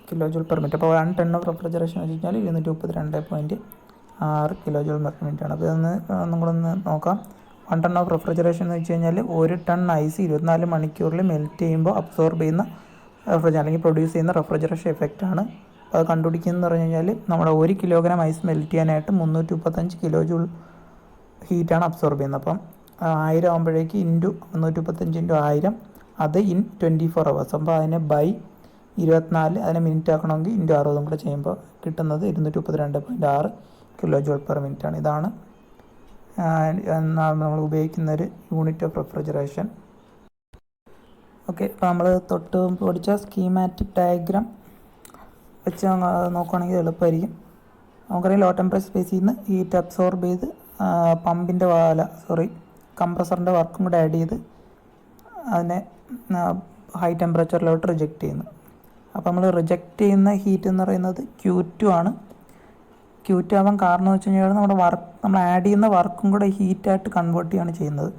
kilo joule per minute. അപ്പോൾ 1 ടൺ ഓഫ് റെഫ്രിജറേഷൻ വെച്ച് കഴിഞ്ഞാൽ 232.6 കിലോ ജൂൾ പെർ മിനിറ്റ് ആണ്. അപ്പോൾ ഇതൊന്ന് നമ്മളൊന്ന് നോക്കാം. 1 ടൺ ഓഫ് റെഫ്രിജറേഷൻ എന്ന് വെച്ച് കഴിഞ്ഞാൽ 1 ടൺ ഐസ് 24 മണിക്കൂറിൽ മെൽറ്റ് ചെയ്യുമ്പോൾ അബ്സോർബ് ചെയ്യുന്ന അല്ലെങ്കിൽ പ്രൊഡ്യൂസ് ചെയ്യുന്ന റെഫ്രിജറേഷൻ എഫക്റ്റാണ്. അത് കണ്ടുപിടിക്കുന്നതെന്ന് പറഞ്ഞു കഴിഞ്ഞാൽ നമ്മുടെ 1 കിലോഗ്രാം ഐസ് മെൽറ്റ് ചെയ്യാനായിട്ട് 335 കിലോ ജൂൾ ഹീറ്റാണ് അബ്സോർബ് ചെയ്യുന്നത്. അപ്പം 1000 ആകുമ്പോഴേക്ക് ഇൻറ്റു 335 ഇൻറ്റു 1000, അത് ഇൻ 24 hours. അപ്പോൾ അതിനെ ബൈ 24, അതിനെ മിനിറ്റ് ആക്കണമെങ്കിൽ ഇൻറ്റു 60 കൂടെ ചെയ്യുമ്പോൾ കിട്ടുന്നത് 232.6 കിലോ ജൂൾ പെർ മിനിറ്റ് ആണ്. ഇതാണ് നമ്മൾ ഉപയോഗിക്കുന്നൊരു യൂണിറ്റ് ഓഫ് റെഫ്രിജറേഷൻ. ഓക്കെ, അപ്പോൾ നമ്മൾ തൊട്ട് പഠിച്ച സ്കീമാറ്റിക് ഡയഗ്രാം വെച്ച് നോക്കുകയാണെങ്കിൽ എളുപ്പമായിരിക്കും. നമുക്കറിയാം ലോ ടെമ്പറേച്ചർ സ്പേസിൽ നിന്ന് ഹീറ്റ് അബ്സോർബ് ചെയ്ത് കംപ്രസറിൻ്റെ വർക്കും കൂടെ ആഡ് ചെയ്ത് അതിനെ ഹൈ ടെമ്പറേച്ചറിലോട്ട് റിജക്റ്റ് ചെയ്യുന്നു. അപ്പോൾ നമ്മൾ റിജക്റ്റ് ചെയ്യുന്ന ഹീറ്റ് എന്ന് പറയുന്നത് Q2 ആണ്. Q2 ആവാൻ കാരണം എന്ന് വെച്ച് കഴിഞ്ഞാൽ നമ്മൾ ആഡ് ചെയ്യുന്ന വർക്കും കൂടെ ഹീറ്റായിട്ട് കൺവേർട്ട് ചെയ്യുകയാണ് ചെയ്യുന്നത്.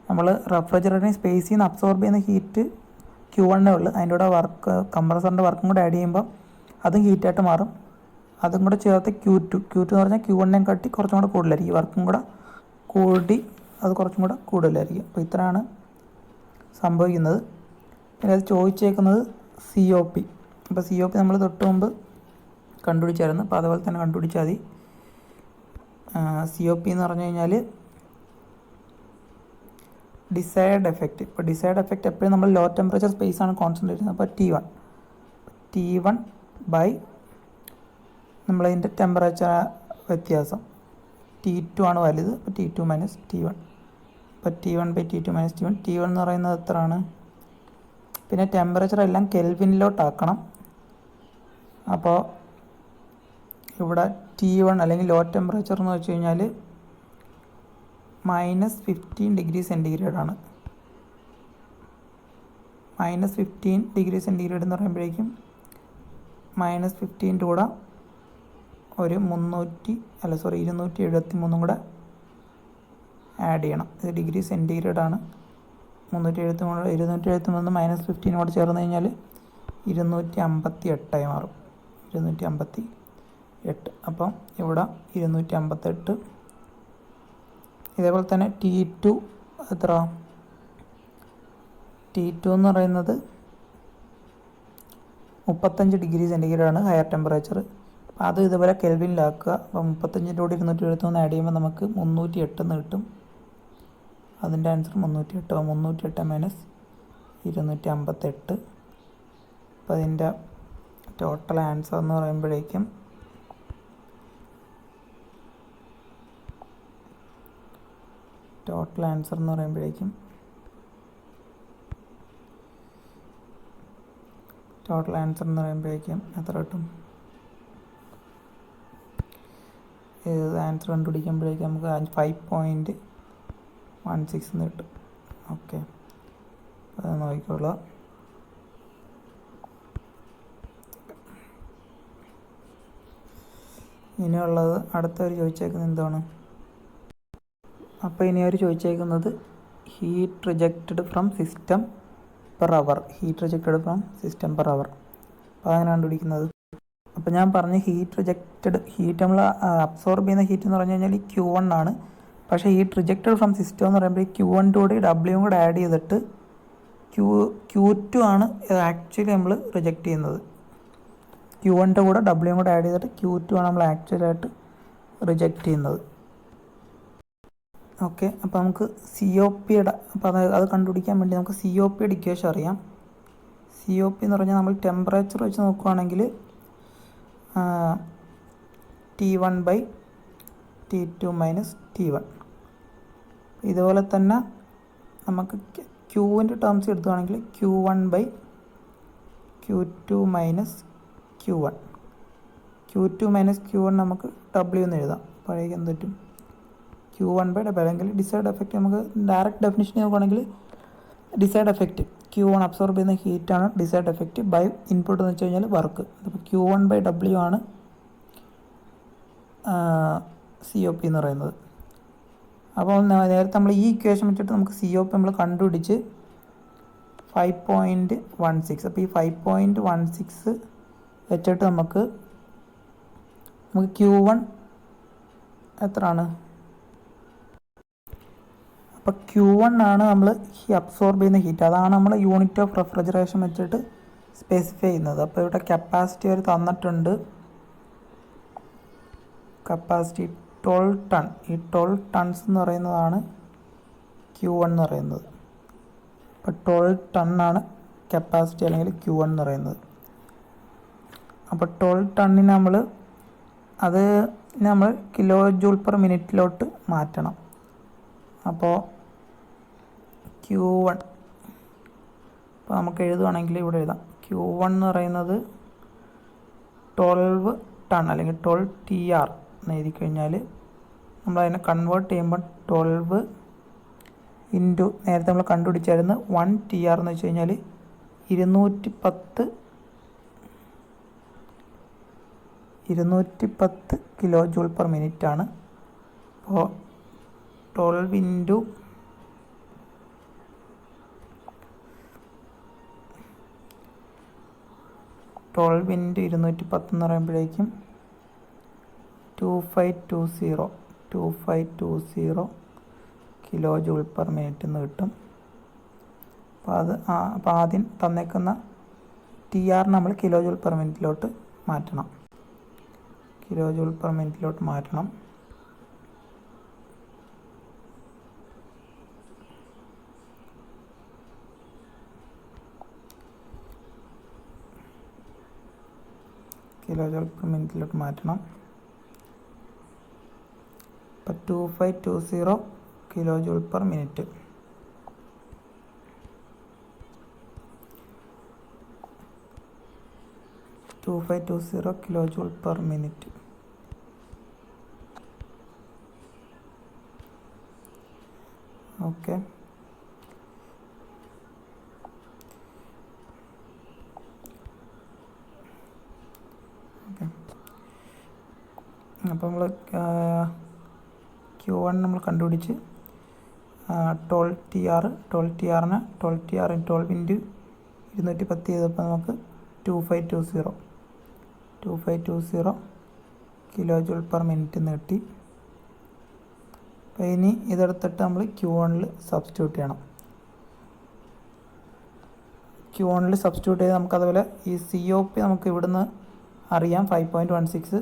നമ്മൾ റെഫ്രിജറേറ്ററിന് സ്പേസിൽ നിന്ന് അബ്സോർബ് ചെയ്യുന്ന ഹീറ്റ് Q1 ഉള്ളു. അതിൻ്റെ കൂടെ കംപ്രസറിൻ്റെ വർക്കും കൂടെ ആഡ് ചെയ്യുമ്പോൾ അതും ഹീറ്റായിട്ട് മാറും. അതും കൂടെ ചേർത്ത് Q2 എന്ന് പറഞ്ഞാൽ Q1 കാട്ടി കുറച്ചും കൂടെ കൂടുതലായിരിക്കും. വർക്കും കൂടെ കൂടി അത് കുറച്ചും കൂടെ കൂടുതലായിരിക്കും. അപ്പോൾ ഇത്രയാണ് സംഭവിക്കുന്നത്. പിന്നെ അത് ചോദിച്ചേക്കുന്നത് COP. അപ്പോൾ COP നമ്മൾ തൊട്ട് മുമ്പ് കണ്ടുപിടിച്ചായിരുന്നു. അപ്പോൾ അതുപോലെ തന്നെ കണ്ടുപിടിച്ചാൽ മതി. COP എന്ന് പറഞ്ഞു കഴിഞ്ഞാൽ ഡിസൈർഡ് എഫക്റ്റ്. ഇപ്പോൾ ഡിസൈർഡ് എഫക്റ്റ് എപ്പോഴും നമ്മൾ ലോ ടെമ്പറേച്ചർ സ്പേസാണ് കോൺസെൻട്രേറ്റ് ചെയ്യുന്നത്. അപ്പോൾ T1 ബൈ നമ്മളതിൻ്റെ ടെമ്പറേച്ചർ വ്യത്യാസം T2 ആണ് വലുത്. അപ്പോൾ T2 മൈനസ് T1. അപ്പോൾ T1 by T2 minus T1. T1 എന്ന് പറയുന്നത് എത്രയാണ്? പിന്നെ ടെമ്പറേച്ചർ എല്ലാം കെൽവിനിലോട്ടാക്കണം. അപ്പോൾ ഇവിടെ T1 അല്ലെങ്കിൽ ലോ ടെമ്പറേച്ചർ എന്ന് വെച്ച് കഴിഞ്ഞാൽ -15 ഡിഗ്രി സെൻറ്റിഗ്രേഡ് ആണ്. -15 ഡിഗ്രി സെൻറ്റിഗ്രേഡ് എന്ന് പറയുമ്പോഴേക്കും -15 കൂടെ ഒരു 273 കൂടെ ആഡ് ചെയ്യണം. ഇത് ഡിഗ്രി സെൻറ്റിഗ്രേഡ് ആണ്. 273 -15 കൂടെ ചേർന്ന് കഴിഞ്ഞാൽ 258 മാറും. 258. അപ്പം ഇവിടെ 258. ഇതേപോലെ തന്നെ T2 എത്ര? T2 എന്ന് പറയുന്നത് 35 ഡിഗ്രി സെൻറ്റിഗ്രേഡ് ആണ് ഹയർ ടെമ്പറേച്ചർ. അപ്പോൾ അത് ഇതുപോലെ കെൽവിനിലാക്കുക. അപ്പോൾ 35 കൂടി 273 ആഡ് ചെയ്യുമ്പോൾ നമുക്ക് 308 എന്ന് കിട്ടും. അതിൻ്റെ ആൻസർ 308. 308 മൈനസ് 258. അപ്പോൾ അതിൻ്റെ ടോട്ടൽ ആൻസർ എന്ന് പറയുമ്പോഴേക്കും എത്ര കിട്ടും? ഇത് ആൻസർ കണ്ടുപിടിക്കുമ്പോഴേക്കും നമുക്ക് 5.16 എന്ന് കിട്ടും. ഓക്കെ, അത് നോക്കിക്കോളാം. ഇനിയുള്ളത് അടുത്തവർ ചോദിച്ചേക്കുന്നത് എന്താണ്? അപ്പോൾ ഇനി അവർ ചോദിച്ചേക്കുന്നത് heat rejected from system per hour. അപ്പോൾ അങ്ങനെ കണ്ടുപിടിക്കുന്നത്. അപ്പോൾ ഞാൻ പറഞ്ഞ ഹീറ്റ് നമ്മൾ അബ്സോർബ് ചെയ്യുന്ന ഹീറ്റ് എന്ന് പറഞ്ഞു കഴിഞ്ഞാൽ Q1 ആണ്. പക്ഷേ ഹീറ്റ് റിജക്റ്റഡ് ഫ്രം സിസ്റ്റം എന്ന് പറയുമ്പോൾ Q1 കൂടി W കൂടെ ആഡ് ചെയ്തിട്ട് Q2 ആണ് ആക്ച്വലി നമ്മൾ റിജക്റ്റ് ചെയ്യുന്നത്. Q1 കൂടെ W കൂടെ ആഡ് ചെയ്തിട്ട് Q2 ആണ് നമ്മൾ ആക്ച്വലായിട്ട് റിജക്റ്റ് ചെയ്യുന്നത്. ഓക്കെ, അപ്പോൾ നമുക്ക് COPയുടെ അത് കണ്ടുപിടിക്കാൻ വേണ്ടി നമുക്ക് COPയുടെ ഇക്വേഷൻ അറിയാം. COP എന്ന് പറഞ്ഞാൽ നമ്മൾ ടെമ്പറേച്ചർ വെച്ച് നോക്കുകയാണെങ്കിൽ T1 by T2 minus T1. ഇതുപോലെ തന്നെ നമുക്ക് Qൻ്റെ ടേംസ് എടുക്കുകയാണെങ്കിൽ Q1 by Q2 minus Q1. Q2 minus Q1 നമുക്ക് W എന്ന് എഴുതാം. അപ്പോഴേക്കും എന്ത് പറ്റും? Q1/W, അല്ലെങ്കിൽ ഡിസൈഡ് എഫക്റ്റ് നമുക്ക് ഡയറക്റ്റ് ഡെഫിനിഷൻ നോക്കുകയാണെങ്കിൽ ഡിസൈഡ് എഫക്റ്റ് Q1 അബ്സോർബ് ചെയ്യുന്ന ഹീറ്റാണ് ഡിസൈഡ് എഫക്റ്റ് ബൈ ഇൻപുട്ട് എന്ന് വെച്ച് കഴിഞ്ഞാൽ വർക്ക്. അപ്പോൾ Q1/W ആണ് COP എന്ന് പറയുന്നത്. അപ്പോൾ നേരത്തെ നമ്മൾ ഈ ഇക്വേഷൻ വെച്ചിട്ട് നമുക്ക് COP നമ്മൾ കണ്ടുപിടിച്ച് 5.16. അപ്പോൾ ഈ 5.16 വെച്ചിട്ട് നമുക്ക് Q1 എത്രയാണ്? അപ്പോൾ Q1 ആണ് നമ്മൾ ഈ അബ്സോർബ് ചെയ്യുന്ന ഹീറ്റ്. അതാണ് നമ്മൾ യൂണിറ്റ് ഓഫ് റെഫ്രിജറേഷൻ വെച്ചിട്ട് സ്പെസിഫൈ ചെയ്യുന്നത്. അപ്പോൾ ഇവിടെ കപ്പാസിറ്റി അവർ തന്നിട്ടുണ്ട്. Capacity 12 ton. ഈ 12 ടൺസ് എന്ന് പറയുന്നതാണ് Q1 എന്ന് പറയുന്നത്. അപ്പോൾ 12 ടണ്ണാണ് കപ്പാസിറ്റി അല്ലെങ്കിൽ Q1 എന്ന് പറയുന്നത്. അപ്പോൾ 12 ടണ്ണിന് നമ്മൾ കിലോ ജൂൾ പെർ മിനിറ്റിലോട്ട് മാറ്റണം. അപ്പോൾ Q1 അപ്പോൾ നമുക്ക് എഴുതുവാണെങ്കിൽ ഇവിടെ എഴുതാം. Q1 എന്ന് പറയുന്നത് 12 ടൺ അല്ലെങ്കിൽ 12 TR എന്ന് എഴുതി കഴിഞ്ഞാൽ നമ്മളതിനെ കൺവേർട്ട് ചെയ്യുമ്പോൾ 12 ഇൻറ്റു നേരത്തെ നമ്മൾ കണ്ടുപിടിച്ചായിരുന്നു 1 TR എന്ന് വെച്ച് കഴിഞ്ഞാൽ 210 കിലോ ജൂൾ പെർ മിനിറ്റ് ആണ്. അപ്പോൾ 12 ഇൻറ്റു 210 എന്ന് പറയുമ്പോഴേക്കും 2520 കിലോ ജൂൾ പെർ മിനിറ്റ് എന്ന് കിട്ടും. അപ്പോൾ ആദ്യം തന്നേക്കുന്ന TR നമ്മൾ കിലോ ജൂൾ പെർ മിനിറ്റിലോട്ട് മാറ്റണം. കിലോ ജൂൾ പെർ മിനിറ്റിലോട്ട് മാറ്റണം. കിലോ ജൂൾ പെർ മിനിറ്റിലോട്ട് മാറ്റണം. അപ്പോൾ 2520 kilo joule per minute. Kilo joule per minute. Okay. അപ്പോൾ നമ്മൾ Q1 നമ്മൾ കണ്ടുപിടിച്ച് 12 TR 12 TR 12 ഇൻറ്റു 210 ചെയ്തപ്പോൾ നമുക്ക് 2520 കിലോ ജൂൾ പെർ മിനിറ്റ് എന്ന് കിട്ടി. അപ്പോൾ ഇനി ഇതെടുത്തിട്ട് നമ്മൾ Q1 സബ്സ്റ്റിറ്റ്യൂട്ട് ചെയ്യണം. Q1 സബ്സ്റ്റിറ്റ്യൂട്ട് ചെയ്ത് നമുക്കതുപോലെ ഈ COP നമുക്ക് ഇവിടുന്ന് അറിയാം 5.16.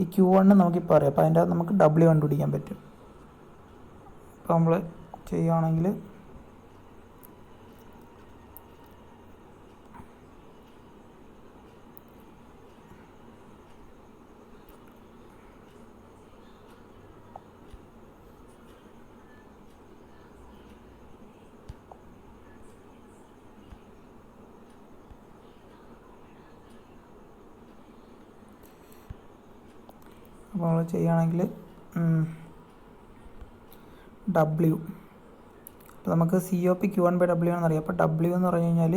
ഈ Q1 നമുക്കിപ്പോൾ അറിയാം. അപ്പോൾ അതിൻ്റെ നമുക്ക് W കണ്ടുപിടിക്കാൻ പറ്റും. അപ്പോൾ നമ്മൾ ചെയ്യുകയാണെങ്കിൽ നമ്മൾ ചെയ്യുകയാണെങ്കിൽ W. അപ്പോൾ നമുക്ക് COP Q1/W ആണെന്നറിയാം. അപ്പോൾ W എന്ന് പറഞ്ഞു കഴിഞ്ഞാൽ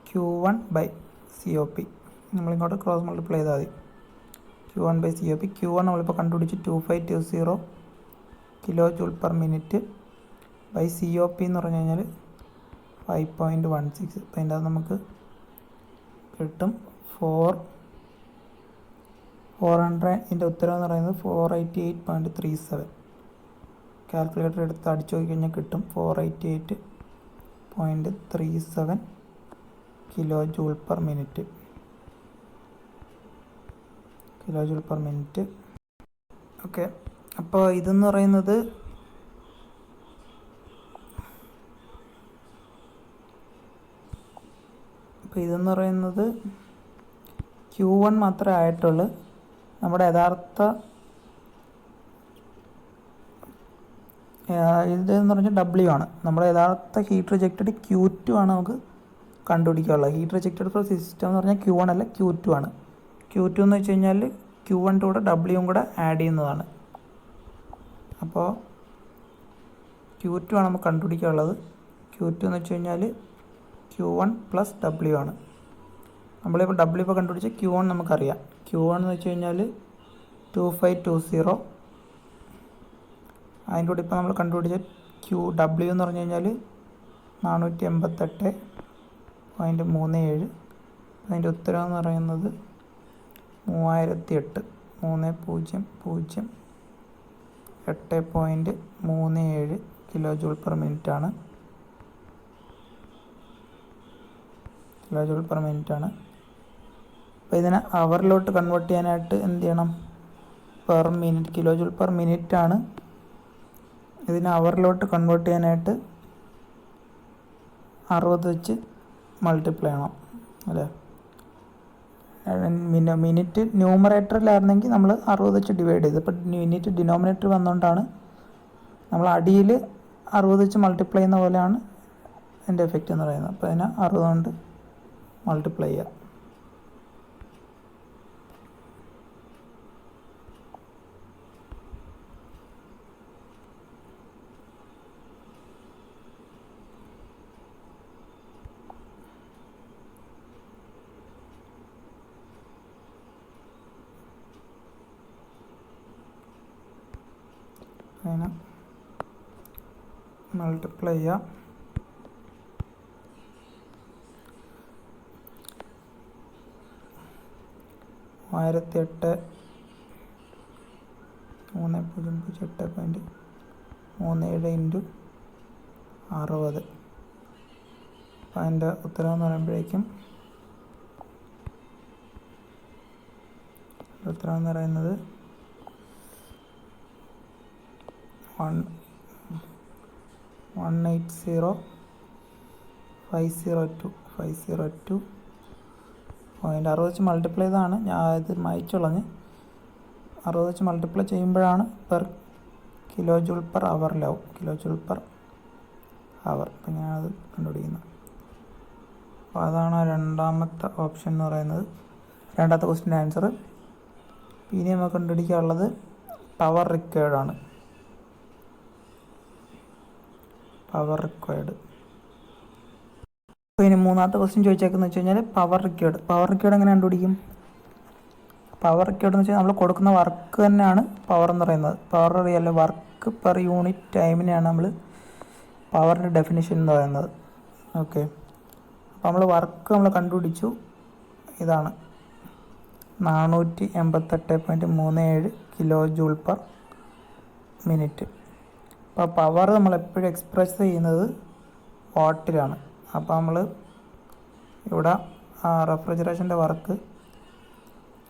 Q1/COP. നമ്മളിങ്ങോട്ട് ക്രോസ് മൾട്ടിപ്ലൈ ചെയ്താൽ മതി. Q1/COP. Q1 നമ്മളിപ്പോൾ കണ്ടുപിടിച്ച് 2520 kilo joule per minute by COP എന്ന് പറഞ്ഞു കഴിഞ്ഞാൽ 5.16. അപ്പോൾ അതിൻ്റെ നമുക്ക് കിട്ടും 400. ഇതിൻ്റെ ഉത്തരം എന്ന് പറയുന്നത് 488.37. കാൽക്കുലേറ്റർ എടുത്ത് അടിച്ചു നോക്കി കഴിഞ്ഞാൽ കിട്ടും 488.37 kilo joule per minute. Okay. അപ്പോൾ ഇതെന്ന് പറയുന്നത് Q1 മാത്രമേ ആയിട്ടുള്ളൂ. നമ്മുടെ ഇതെന്ന് പറഞ്ഞാൽ ഡബ്ല്യു ആണ്. നമ്മുടെ യഥാർത്ഥ ഹീറ്റ് റിജക്റ്റഡ് Q2 ആണ് നമുക്ക് കണ്ടുപിടിക്കാനുള്ളത്. ഹീറ്റ് റിജക്റ്റഡ് ഫ്രം സിസ്റ്റം എന്ന് പറഞ്ഞാൽ Q1 അല്ല Q2 ആണ്. Q2 എന്ന് വെച്ച് കഴിഞ്ഞാൽ Q1 കൂടെ ഡബ്ല്യുവും കൂടെ ആഡ് ചെയ്യുന്നതാണ്. അപ്പോൾ Q2 ആണ് നമുക്ക് കണ്ടുപിടിക്കാനുള്ളത്. Q2 എന്ന് വെച്ച് കഴിഞ്ഞാൽ Q1 പ്ലസ് ഡബ്ല്യു ആണ്. നമ്മളിപ്പോൾ ഡബ്ല്യു ഇപ്പോൾ കണ്ടുപിടിച്ച Q1 നമുക്കറിയാം. Q1 എന്ന് വെച്ച് കഴിഞ്ഞാൽ 2520. അതിൻ്റെ കൂടെ ഇപ്പോൾ നമ്മൾ കണ്ടുപിടിച്ച ഡബ്ല്യു എന്ന് പറഞ്ഞു കഴിഞ്ഞാൽ 488.37. അതിൻ്റെ ഉത്തരം എന്ന് പറയുന്നത് 3008 8.37 കിലോ ജൂൾ പെർ മിനിറ്റ് ആണ്. അപ്പോൾ ഇതിനെ അവറിലോട്ട് കൺവേർട്ട് ചെയ്യാനായിട്ട് എന്ത് ചെയ്യണം? Per minute, kilo joule per minute ആണ്. ഇതിനെ അവറിലോട്ട് കൺവേർട്ട് ചെയ്യാനായിട്ട് 60 വെച്ച് മൾട്ടിപ്ലൈ ചെയ്യണം അല്ലേ? മിനിറ്റ് ന്യൂമറേറ്ററിലായിരുന്നെങ്കിൽ നമ്മൾ 60 വെച്ച് ഡിവൈഡ് ചെയ്ത്, ഇപ്പോൾ മിനിറ്റ് ഡിനോമിനേറ്റർ വന്നുകൊണ്ടാണ് നമ്മൾ അടിയിൽ 60 വെച്ച് മൾട്ടിപ്ലൈ ചെയ്യുന്ന പോലെയാണ് ഇതിൻ്റെ എഫക്റ്റ് എന്ന് പറയുന്നത്. അപ്പോൾ അതിനെ 60 കൊണ്ട് മൾട്ടിപ്ലൈ ചെയ്യുക. അതിനെ മൾട്ടിപ്ലൈ ചെയ്യാം. ആയിരത്തി 3008.37 ഇൻറ്റു 60. അപ്പം അതിൻ്റെ ഉത്തരം എന്ന് പറയുമ്പോഴേക്കും ഉത്തരം എന്ന് പറയുന്നത് 180,502. 60 വെച്ച് മൾട്ടിപ്ലൈ ചെയ്താണ് ഞാൻ ഇത് മായ്ച്ചുകളഞ്ഞ്. 60 വെച്ച് മൾട്ടിപ്ലൈ ചെയ്യുമ്പോഴാണ് പെർ കിലോ ജൂൾ പെർ അവറിലാവും. Kilo joule per hour. അപ്പം ഇങ്ങനെയാണത് കണ്ടുപിടിക്കുന്നത്. അപ്പോൾ അതാണ് രണ്ടാമത്തെ ഓപ്ഷൻ എന്ന് പറയുന്നത്. രണ്ടാമത്തെ ക്വസ്റ്റിൻ്റെ ആൻസർ. ഇനി നമുക്ക് കണ്ടുപിടിക്കാനുള്ളത് പവർ റിക്വയർഡാണ്. Power required. അപ്പോൾ ഇനി മൂന്നാമത്തെ ക്വസ്റ്റ്യൻ ചോദിച്ചേക്കെന്ന് വെച്ച് കഴിഞ്ഞാൽ പവർ റിക്വയർഡ് എങ്ങനെ കണ്ടുപിടിക്കും? പവർ റിക്വയർഡ് എന്ന് വെച്ചാൽ നമ്മൾ കൊടുക്കുന്ന വർക്ക് തന്നെയാണ് പവർ എന്ന് പറയുന്നത്. പവർ അറിയാമല്ലോ, വർക്ക് പെർ യൂണിറ്റ് ടൈമിനെയാണ് നമ്മൾ പവറിൻ്റെ ഡെഫിനിഷൻ എന്ന് പറയുന്നത്. ഓക്കെ, അപ്പോൾ നമ്മൾ വർക്ക് നമ്മൾ കണ്ടുപിടിച്ചു. ഇതാണ് 488.37 കിലോ ജൂൾ പെർ മിനിറ്റ്. അപ്പോൾ പവർ നമ്മൾ എപ്പോഴും എക്സ്പ്രസ് ചെയ്യുന്നത് വാട്ടിലാണ്. അപ്പോൾ നമ്മൾ ഇവിടെ റെഫ്രിജറേഷൻ്റെ വർക്ക്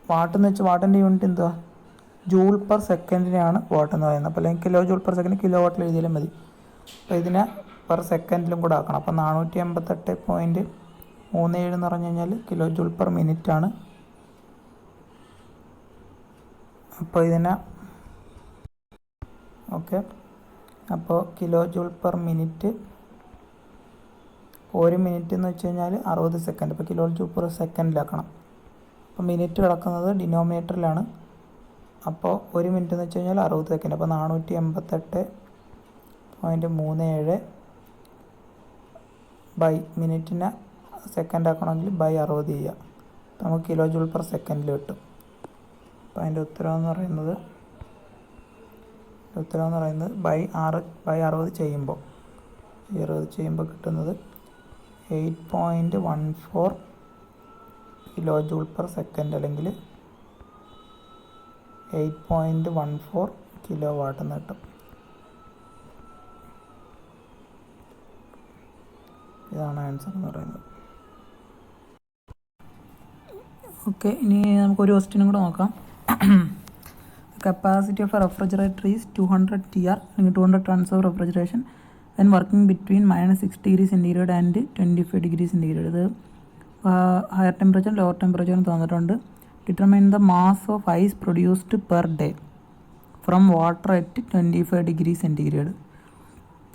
വാട്ടെന്ന് വെച്ചാൽ വാട്ടിൻ്റെ യൂണിറ്റ് എന്തുവാ? ജൂൾ പെർ സെക്കൻഡിനെയാണ് വാട്ട് എന്ന് പറയുന്നത്. അപ്പോൾ അല്ലെങ്കിൽ kilo joule per second kilo വാട്ടിൽ എഴുതിയാലും മതി. അപ്പോൾ ഇതിനെ പെർ സെക്കൻഡിലും കൂടെ ആക്കണം. അപ്പോൾ 488.37 എന്ന് പറഞ്ഞു കഴിഞ്ഞാൽ കിലോ ജൂൾ പെർ മിനിറ്റ് ആണ്. അപ്പോൾ ഇതിനെ ഓക്കെ, അപ്പോൾ കിലോ ജൂൾ പെർ മിനിറ്റ്, ഒരു മിനിറ്റ് എന്ന് വെച്ച് കഴിഞ്ഞാൽ 60 സെക്കൻഡ്. അപ്പോൾ കിലോ ജൂൾ പെർ സെക്കൻഡിലാക്കണം. അപ്പോൾ മിനിറ്റ് കിടക്കുന്നത് ഡിനോമിനേറ്ററിലാണ്. അപ്പോൾ ഒരു മിനിറ്റ് എന്ന് വെച്ച് കഴിഞ്ഞാൽ 60 സെക്കൻഡ്. അപ്പോൾ 488.37 ബൈ മിനിറ്റിനെ സെക്കൻഡ് ആക്കണമെങ്കിൽ ബൈ 60 ചെയ്യുക. അപ്പോൾ നമുക്ക് കിലോ ജൂൾ പെർ സെക്കൻഡിൽ കിട്ടും. അപ്പോൾ അതിൻ്റെ ഉത്തരം എന്ന് പറയുന്നത് ബൈ 60 ചെയ്യുമ്പോൾ കിട്ടുന്നത് 8.14 കിലോ ജൂൾ പെർ സെക്കൻഡ്, അല്ലെങ്കിൽ 8.14 കിലോ വാട്ട് എന്ന് കിട്ടും. ഇതാണ് ആൻസർ എന്ന് പറയുന്നത്. ഓക്കെ, ഇനി നമുക്കൊരു ക്വസ്റ്റ്യനും കൂടെ നോക്കാം. Capacity of a refrigerator is 200 TR, 200 tons of refrigeration when working between -6 degrees centigrade and 25 degrees centigrade. ഇത് ഹയർ ടെമ്പറേച്ചർ ലോവർ ടെമ്പറേച്ചർ തന്നിട്ടുണ്ട്. Determine the mass of ice produced per day from water at 25 degree centigrade.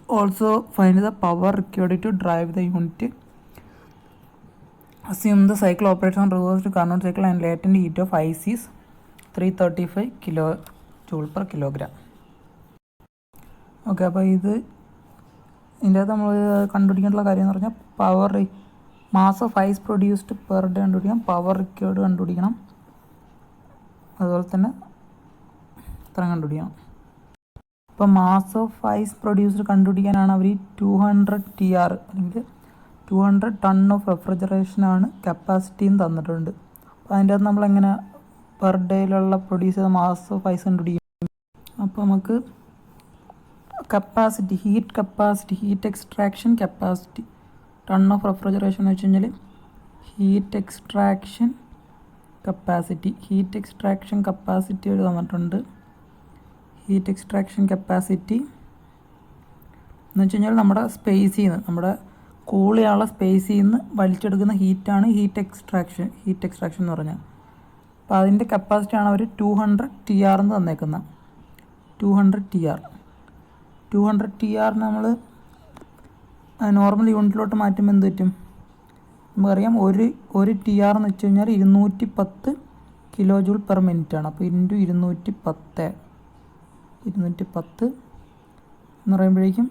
Also find the power required to drive the unit. Assume the cycle operates on reversed Carnot cycle and latent heat of ice is 335 kilojoule per kilogram. Okay, അപ്പോൾ ഇതിൻ്റെ അകത്ത് നമ്മൾ കണ്ടുപിടിക്കേണ്ട കാര്യം എന്ന് പറഞ്ഞാൽ power mass of ice produced per day കണ്ടുപിടിക്കണം, power required കണ്ടുപിടിക്കണം, അതുപോലെ തന്നെ ഇത്രയും കണ്ടുപിടിക്കണം. ഇപ്പോൾ മാസ് ഓഫ് ഐസ് പ്രൊഡ്യൂസ്ഡ് കണ്ടുപിടിക്കാനാണ് അവർ 200 TR അല്ലെങ്കിൽ 200 ടൺ ഓഫ് റെഫ്രിജറേഷനാണ് കപ്പാസിറ്റിയും തന്നിട്ടുണ്ട്. അപ്പോൾ അതിൻ്റെ അകത്ത് നമ്മളെങ്ങനെ പെർ ഡേയിലുള്ള പ്രൊഡ്യൂസ് ചെയ്ത മാസ് ഓഫ് ഐസ് കണ്ടുപിടിക്കും. അപ്പോൾ നമുക്ക് capacity, heat extraction capacity, ton of refrigeration എന്ന് വെച്ച് കഴിഞ്ഞാൽ ഹീറ്റ് എക്സ്ട്രാക്ഷൻ കപ്പാസിറ്റി ഒരു തന്നിട്ടുണ്ട്. ഹീറ്റ് എക്സ്ട്രാക്ഷൻ കപ്പാസിറ്റി എന്ന് വെച്ച് കഴിഞ്ഞാൽ നമ്മുടെ സ്പേസിൽ നിന്ന്, നമ്മുടെ കൂൾ ചെയ്യാനുള്ള സ്പേസിൽ നിന്ന് വലിച്ചെടുക്കുന്ന ഹീറ്റാണ് ഹീറ്റ് എക്സ്ട്രാക്ഷൻ എന്ന് പറഞ്ഞാൽ. അപ്പോൾ അതിൻ്റെ കപ്പാസിറ്റിയാണ് അവർ 200 TR എന്ന് തന്നേക്കുന്നത്. 200 TR നമ്മൾ നോർമൽ യൂണിറ്റിലോട്ട് മാറ്റുമ്പോൾ എന്ത് പറ്റും? നമുക്കറിയാം ഒരു TR എന്ന് വെച്ച് കഴിഞ്ഞാൽ 210 കിലോജൂൾ പെർ മിനിറ്റ് ആണ്. അപ്പോൾ ഇൻറ്റു 210 എന്ന് പറയുമ്പോഴേക്കും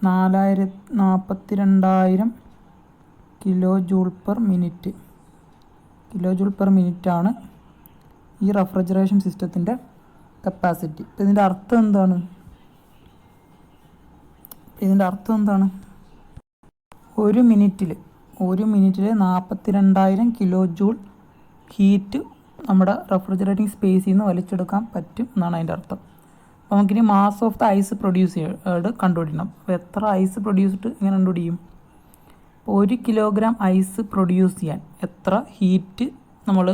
42,000 കിലോജൂൾ പെർ മിനിറ്റാണ് ഈ റെഫ്രിജറേഷൻ സിസ്റ്റത്തിൻ്റെ കപ്പാസിറ്റി. അപ്പോൾ ഇതിൻ്റെ അർത്ഥം എന്താണ്? ഒരു മിനിറ്റിൽ 42,000 കിലോജൂൾ ഹീറ്റ് നമ്മുടെ റെഫ്രിജറേറ്റിംഗ് സ്പേസിൽ നിന്ന് വലിച്ചെടുക്കാൻ പറ്റും എന്നാണ് അതിൻ്റെ അർത്ഥം. അപ്പോൾ നമുക്കിനി mass of the ice produce ചെയ്ത് കണ്ടുപിടിക്കണം. അപ്പോൾ എത്ര ഐസ് പ്രൊഡ്യൂസ്ഡ് ഇങ്ങനെ കണ്ടുപിടിക്കും? അപ്പോൾ 1 കിലോഗ്രാം ഐസ് പ്രൊഡ്യൂസ് ചെയ്യാൻ എത്ര ഹീറ്റ് നമ്മൾ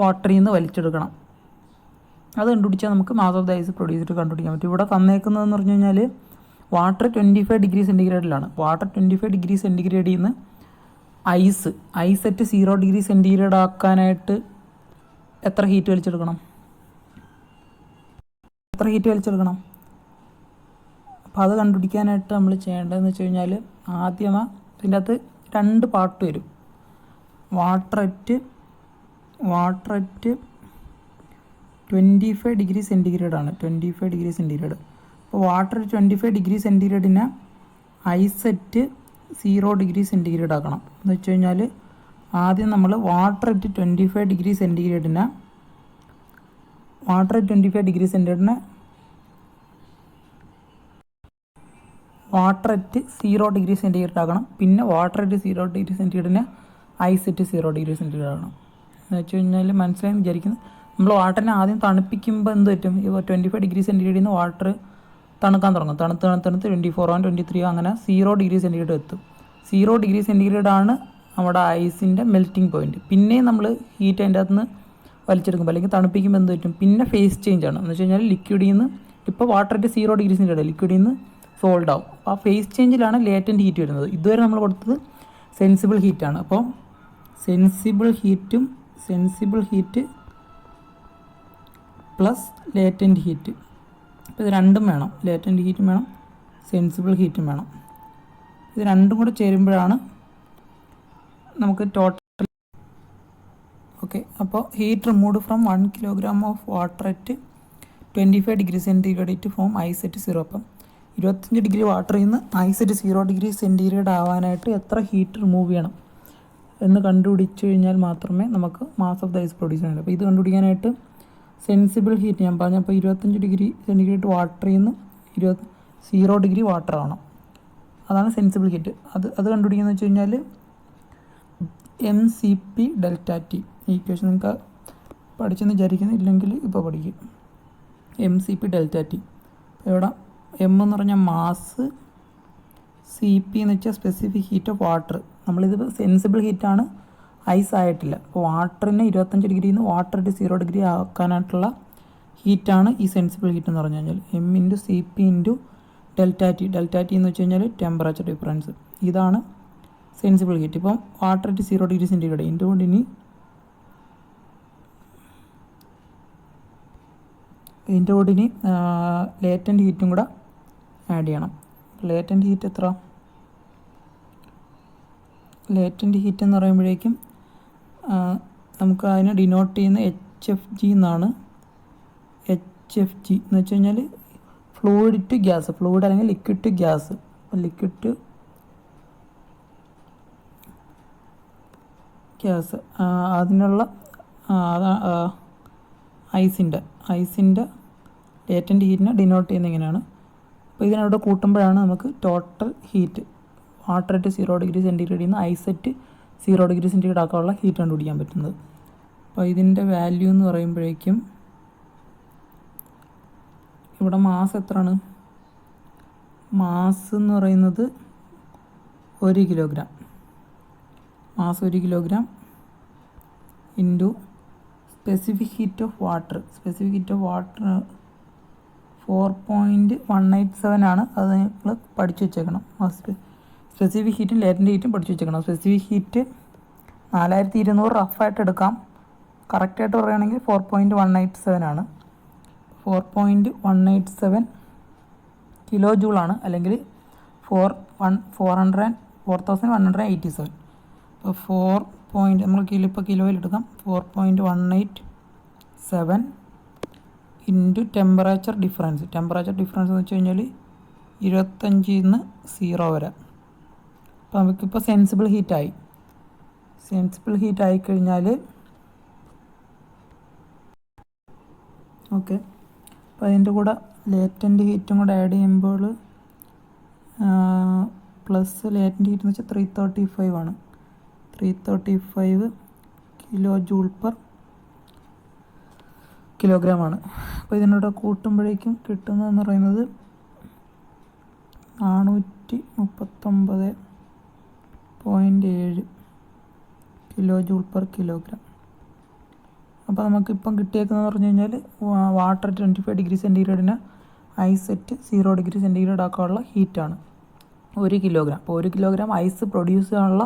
വാട്ടറിൽ നിന്ന് വലിച്ചെടുക്കണം, അത് കണ്ടുപിടിച്ചാൽ നമുക്ക് mass of the ice produce ചെയ്തിട്ട് കണ്ടുപിടിക്കാൻ പറ്റും. ഇവിടെ തന്നേക്കുന്നതെന്ന് പറഞ്ഞു കഴിഞ്ഞാൽ വാട്ടർ 25 ഡിഗ്രി സെൻറ്റിഗ്രേഡിലാണ്. വാട്ടർ 25 ഡിഗ്രി സെൻറ്റിഗ്രേഡിൽ നിന്ന് ഐസ് അറ്റ് 0 ഡിഗ്രി സെൻറ്റിഗ്രേഡ് ആക്കാനായിട്ട് എത്ര ഹീറ്റ് വലിച്ചെടുക്കണം? അപ്പോൾ അത് കണ്ടുപിടിക്കാനായിട്ട് നമ്മൾ ചെയ്യേണ്ടതെന്ന് വെച്ച് കഴിഞ്ഞാൽ ആദ്യം ഇതിൻ്റെ അകത്ത് 2 പാർട്ട് വരും. വാട്ടർ അറ്റ് 25 ഡിഗ്രി സെൻറ്റിഗ്രേഡാണ്. 25 ഡിഗ്രി സെൻറ്റിഗ്രേഡ്. അപ്പോൾ വാട്ടർ 25 ഡിഗ്രി സെൻറ്റിഗ്രേഡിനെ ഐസ് അറ്റ് 0 ഡിഗ്രി സെൻറ്റിഗ്രേഡ് ആക്കണം. എന്ന് വെച്ച് കഴിഞ്ഞാൽ ആദ്യം നമ്മൾ വാട്ടർ അറ്റ് 25 ഡിഗ്രി സെൻറ്റിഗ്രേഡിനെ വാട്ടർ അറ്റ് 0 ഡിഗ്രി സെൻറ്റിഗ്രേഡിനെ ആക്കണം. പിന്നെ വാട്ടർ അറ്റ് 0 ഡിഗ്രി സെൻറ്റിഗ്രേഡിനെ ഐസ് അറ്റ് 0 ഡിഗ്രി സെൻറ്റിഗ്രേഡ് ആക്കണം. എന്ന് വെച്ച് കഴിഞ്ഞാൽ മനസ്സിലായി വിചാരിക്കുന്നത്. നമ്മൾ വാട്ടറിനെ ആദ്യം തണുപ്പിക്കുമ്പോൾ എന്ത് പറ്റും? ഈ 25 ഡിഗ്രി സെൻറ്റിഗ്രേഡിൽ നിന്ന് വാട്ടർ തണുക്കാൻ തുടങ്ങും. തണുത്ത് 24 23 അങ്ങനെ 0 ഡിഗ്രി സെൻറ്റിഗ്രേഡ് എത്തും. 0 ഡിഗ്രി സെൻറ്റിഗ്രേഡാണ് നമ്മുടെ ഐസിൻ്റെ മെൽറ്റിംഗ് പോയിൻറ്റ്. പിന്നെയും നമ്മൾ ഹീറ്റ് അതിൻ്റെ അകത്ത് നിന്ന് വലിച്ചെടുക്കുമ്പോൾ അല്ലെങ്കിൽ തണുപ്പിക്കുമ്പോൾ എന്ത് പറ്റും? പിന്നെ ഫേസ് ചേഞ്ച് ആണ്. എന്ന് വെച്ച് കഴിഞ്ഞാൽ ലിക്വിഡിൽ നിന്ന് ഇപ്പോൾ വാട്ടർ അറ്റ് 0 ഡിഗ്രി സെൻറ്റിഗ്രേഡ് ലിക്വിഡിൽ നിന്ന് സോൾഡ് ആവും. അപ്പോൾ ആ ഫേസ് ചേഞ്ചിലാണ് ലേറ്റൻറ്റ് ഹീറ്റ് വരുന്നത്. ഇതുവരെ നമ്മൾ കൊടുത്തത് സെൻസിബിൾ ഹീറ്റാണ്. അപ്പോൾ sensible heat plus latent heat. അപ്പോൾ ഇത് രണ്ടും വേണം. ലേറ്റൻറ്റ് ഹീറ്റും വേണം, സെൻസിബിൾ ഹീറ്റും വേണം. ഇത് രണ്ടും കൂടെ ചേരുമ്പോഴാണ് നമുക്ക് ടോട്ടൽ. ഓക്കെ, അപ്പോൾ heat removed from 1 kilogram of water at 25 degree centigrade from ice at 0. അപ്പം 25 ഡിഗ്രി വാട്ടറിൽ നിന്ന് ഐസ് അറ്റ് 0 ഡിഗ്രി സെൻറ്റിഗ്രേഡ് ആവാനായിട്ട് എത്ര ഹീറ്റ് റിമൂവ് ചെയ്യണം എന്ന് കണ്ടുപിടിച്ച് കഴിഞ്ഞാൽ മാത്രമേ നമുക്ക് mass of the ice produce ചെയ്യാൻ. അപ്പോൾ ഇത് കണ്ടുപിടിക്കാനായിട്ട് സെൻസിബിൾ ഹീറ്റ് ഞാൻ പറഞ്ഞപ്പോൾ 25 ഡിഗ്രി സെൻറ്റിഗ്രേഡ് വാട്ടറിൽ നിന്ന് 0 ഡിഗ്രി വാട്ടർ ആണ്. അതാണ് സെൻസിബിൾ ഹീറ്റ്. അത് കണ്ടുപിടിക്കുന്നത് വെച്ച് കഴിഞ്ഞാൽ MCP ΔT. ഈ ഇക്വേഷൻ നിങ്ങൾക്ക് പഠിച്ചെന്ന് വിചാരിക്കുന്നു, ഇല്ലെങ്കിൽ ഇപ്പോൾ പഠിക്കും. MCP ΔT. ഇവിടെ M എന്ന് പറഞ്ഞാൽ മാസ്, CP എന്ന് വെച്ചാൽ സ്പെസിഫിക് ഹീറ്റ് ഓഫ് വാട്ടർ. നമ്മളിത് സെൻസിബിൾ ഹീറ്റാണ്, ഐസ് ആയിട്ടില്ല. അപ്പോൾ വാട്ടറിനെ 25 ഡിഗ്രിയിൽ നിന്ന് വാട്ടർ അറ്റ് 0 ഡിഗ്രി ആക്കാനായിട്ടുള്ള ഹീറ്റാണ് ഈ സെൻസിബിൾ ഹീറ്റ് എന്ന് പറഞ്ഞു കഴിഞ്ഞാൽ. M × CP × ΔT. ΔT എന്ന് വെച്ച് കഴിഞ്ഞാൽ ടെമ്പറേച്ചർ ഡിഫറൻസ്. ഇതാണ് സെൻസിബിൾ ഹീറ്റ്. ഇപ്പം വാട്ടർ അറ്റ് 0 ഡിഗ്രി സെൻറ്റിഗ്രേഡ് ഇൻറ്റുകൊണ്ട് ഇനി ഇതിൻ്റെ കൂടെ ഇനി ലേറ്റൻറ്റ് ഹീറ്റും കൂടെ ആഡ് ചെയ്യണം. ലേറ്റൻറ്റ് ഹീറ്റ് എത്ര? ലേറ്റൻറ്റ് ഹീറ്റ് എന്ന് പറയുമ്പോഴേക്കും നമുക്ക് അതിനെ ഡിനോട്ട് ചെയ്യുന്ന HFG എന്നാണ്. HFG എന്ന് വെച്ച് കഴിഞ്ഞാൽ ഫ്ലൂയിഡ് ടു ഗ്യാസ്, ഫ്ലൂയിഡ് അല്ലെങ്കിൽ ലിക്വിഡ് ടു ഗ്യാസ്. അപ്പോൾ ലിക്വിഡ് ടു ഗ്യാസ് അതിനുള്ള ഐസിൻ്റെ ലേറ്റൻറ്റ് ഹീറ്റിനെ ഡിനോട്ട് ചെയ്യുന്നത് ഇങ്ങനെയാണ്. അപ്പോൾ ഇതിനവിടെ കൂട്ടുമ്പോഴാണ് നമുക്ക് total heat water at 0°C നിന്ന് ഐസ് അറ്റ് 0°C ആക്കാനുള്ള ഹീറ്റ് കണ്ടുപിടിക്കാൻ പറ്റുന്നത്. അപ്പോൾ ഇതിൻ്റെ വാല്യൂ എന്ന് പറയുമ്പോഴേക്കും ഇവിടെ മാസ് എത്രയാണ്? മാസ് എന്ന് പറയുന്നത് 1 kilogram. Mass 1 kilogram into specific heat of water. Specific heat of water 4.187 ആണ്. അത് നിങ്ങൾ പഠിച്ചു വെച്ചേക്കണം. സ്പെസിഫിക് ഹീറ്റും ലേറ്റൻറ്റ് ഹീറ്റും പഠിച്ചു വെച്ചേക്കണം. സ്പെസിഫിക് ഹീറ്റ് 4200 റഫായിട്ട് എടുക്കാം. കറക്റ്റായിട്ട് പറയുകയാണെങ്കിൽ 4.187 ആണ്. 4.187 കിലോ ജൂളാണ്, അല്ലെങ്കിൽ 4187. അപ്പോൾ നമ്മൾ കിലോയിൽ എടുക്കാം. 4.187 into temperature difference. Temperature difference എന്ന് വെച്ച് കഴിഞ്ഞാൽ 25 നിന്ന് 0 വരെ. അപ്പോൾ നമുക്കിപ്പോൾ സെൻസിബിൾ ഹീറ്റായി. സെൻസിബിൾ ഹീറ്റ് ആയിക്കഴിഞ്ഞാൽ ഓക്കെ. അപ്പോൾ അതിൻ്റെ കൂടെ ലേറ്റൻറ്റ് ഹീറ്റും കൂടെ ആഡ് ചെയ്യുമ്പോൾ പ്ലസ് ലേറ്റൻറ്റ് ഹീറ്റ് എന്ന് വെച്ചാൽ 335 ആണ്. 335 കിലോ ജൂൾ പെർ കിലോഗ്രാം ആണ്. അപ്പോൾ ഇതിനോട് കൂട്ടുമ്പോഴേക്കും കിട്ടുന്നതെന്ന് പറയുന്നത് 439.7 കിലോ ജൂൾ പെർ കിലോഗ്രാം. അപ്പോൾ നമുക്കിപ്പം കിട്ടിയേക്കുന്നതെന്ന് പറഞ്ഞു കഴിഞ്ഞാൽ water 25°C ice at 0°C ആക്കാനുള്ള ഹീറ്റാണ് 1 കിലോഗ്രാം. അപ്പോൾ 1 കിലോഗ്രാം ഐസ് പ്രൊഡ്യൂസ് ചെയ്യാനുള്ള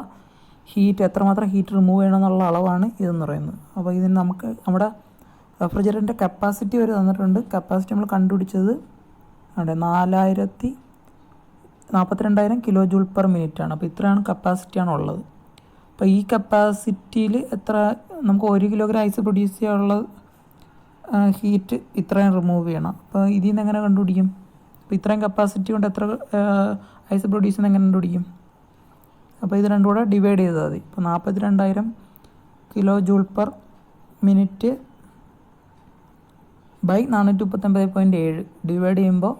ഹീറ്റ്, എത്രമാത്രം ഹീറ്റ് റിമൂവ് ചെയ്യണമെന്നുള്ള അളവാണ് ഇതെന്ന് പറയുന്നത്. അപ്പോൾ ഇതിന് നമുക്ക് നമ്മുടെ റെഫ്രിജറേറ്ററിൻ്റെ കപ്പാസിറ്റി വരെ തന്നിട്ടുണ്ട്. കപ്പാസിറ്റി നമ്മൾ കണ്ടുപിടിച്ചത് അവിടെ 42,000 കിലോ ജൂൾ പെർ മിനിറ്റ് ആണ്. അപ്പോൾ ഇത്രയാണ് കപ്പാസിറ്റിയാണ് ഉള്ളത്. അപ്പോൾ ഈ കപ്പാസിറ്റിയിൽ എത്ര നമുക്ക് 1 കിലോഗ്രാം ഐസ് പ്രൊഡ്യൂസ് ചെയ്യാനുള്ള ഹീറ്റ് ഇത്രയും റിമൂവ് ചെയ്യണം. അപ്പോൾ ഇതിൽ നിന്ന് എങ്ങനെ കണ്ടുപിടിക്കും? അപ്പോൾ ഇത്രയും കപ്പാസിറ്റി കൊണ്ട് എത്ര ഐസ് പ്രൊഡ്യൂസ് ചെയ്യുന്നത് എങ്ങനെ കണ്ടുപിടിക്കും? അപ്പോൾ ഇത് രണ്ടും കൂടെ ഡിവൈഡ് ചെയ്താൽ മതി. ഇപ്പോൾ 42,000 kilo joule per minute by 439.7 divide ചെയ്യുമ്പോൾ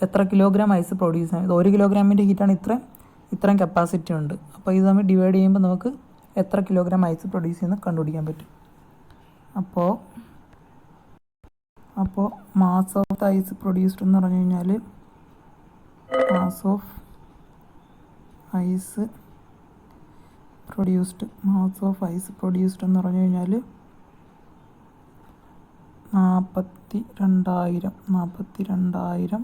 എത്ര കിലോഗ്രാം ഐസ് പ്രൊഡ്യൂസ് ചെയ്യുന്നത്? 1 കിലോഗ്രാമിൻ്റെ ഹീറ്റാണ് ഇത്രയും കപ്പാസിറ്റി ഉണ്ട്. അപ്പോൾ ഇത് നമ്മൾ ഡിവൈഡ് ചെയ്യുമ്പോൾ നമുക്ക് എത്ര കിലോഗ്രാം ഐസ് പ്രൊഡ്യൂസ് ചെയ്യുന്നത് കണ്ടുപിടിക്കാൻ പറ്റും. അപ്പോൾ mass of the ice produced എന്ന് പറഞ്ഞു കഴിഞ്ഞാൽ മാസ് ഓഫ് ഐസ് പ്രൊഡ്യൂസ്ഡ് എന്ന് പറഞ്ഞു കഴിഞ്ഞാൽ 42,000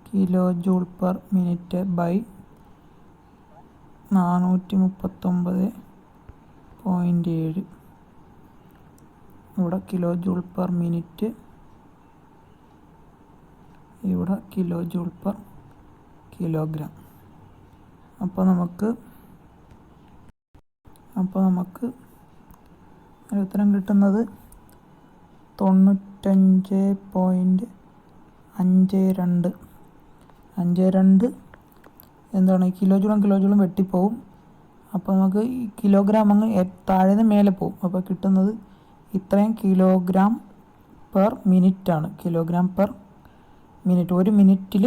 kilo joule per minute by 439.7 ഇവിടെ കിലോ ജൂൾ പെർ മിനിറ്റ്, ഇവിടെ കിലോ ജൂൾ പെർ കിലോഗ്രാം. അപ്പോൾ നമുക്ക് ഉത്തരം കിട്ടുന്നത് 95.52 എന്താണ്? കിലോ ജൂളും വെട്ടിപ്പോവും. അപ്പോൾ നമുക്ക് ഈ കിലോഗ്രാം അങ്ങ് താഴെ നിന്ന് മേലെ പോവും. അപ്പോൾ കിട്ടുന്നത് ഇത്രയും കിലോഗ്രാം പെർ മിനിറ്റ് ആണ്. കിലോഗ്രാം പെർ മിനിറ്റ്, 1 മിനിറ്റിൽ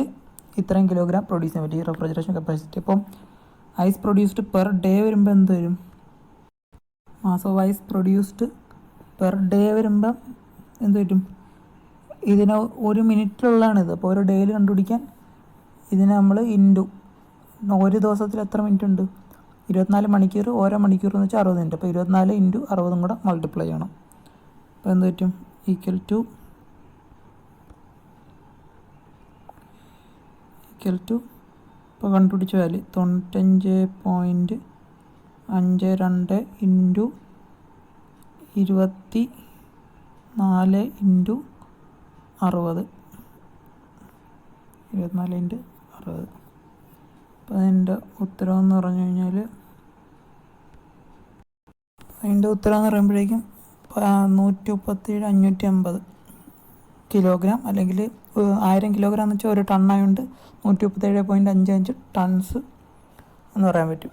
ഇത്രയും കിലോഗ്രാം പ്രൊഡ്യൂസ് ചെയ്യാൻ പറ്റും ഈ റെഫ്രിജറേഷൻ കപ്പാസിറ്റി. അപ്പം ഐസ് പ്രൊഡ്യൂസ്ഡ് പെർ ഡേ വരുമ്പോൾ എന്ത് വരും? Mass of ice produced per day വരുമ്പം എന്ത് പറ്റും? ഇതിന് 1 മിനിറ്റിലുള്ളതാണിത്. അപ്പോൾ ഒരു ഡേയിൽ കണ്ടുപിടിക്കാൻ ഇതിന് നമ്മൾ ഒരു ദിവസത്തിൽ എത്ര മിനിറ്റ് ഉണ്ട്? 24 മണിക്കൂർ. ഓരോ മണിക്കൂർ എന്ന് വെച്ചാൽ 60 മിനിറ്റ്. അപ്പോൾ 24 × 60 കൂടെ മൾട്ടിപ്ലൈ ചെയ്യണം. അപ്പോൾ എന്ത് പറ്റും? ഈക്വൽ ടു ഇപ്പോൾ കണ്ടുപിടിച്ച വാല്യൂ 95.52 × 24 4 ഇൻറ്റു 60, 24 ഇൻറ്റു 60. അപ്പോൾ അതിൻ്റെ ഉത്തരം എന്ന് പറഞ്ഞു കഴിഞ്ഞാൽ പറയുമ്പോഴേക്കും 137,550 കിലോഗ്രാം, അല്ലെങ്കിൽ 1000 കിലോഗ്രാം എന്ന് വെച്ചാൽ 1 ടണ്ണായതുകൊണ്ട് 137.55 ടൺസ് എന്ന് പറയാൻ പറ്റും.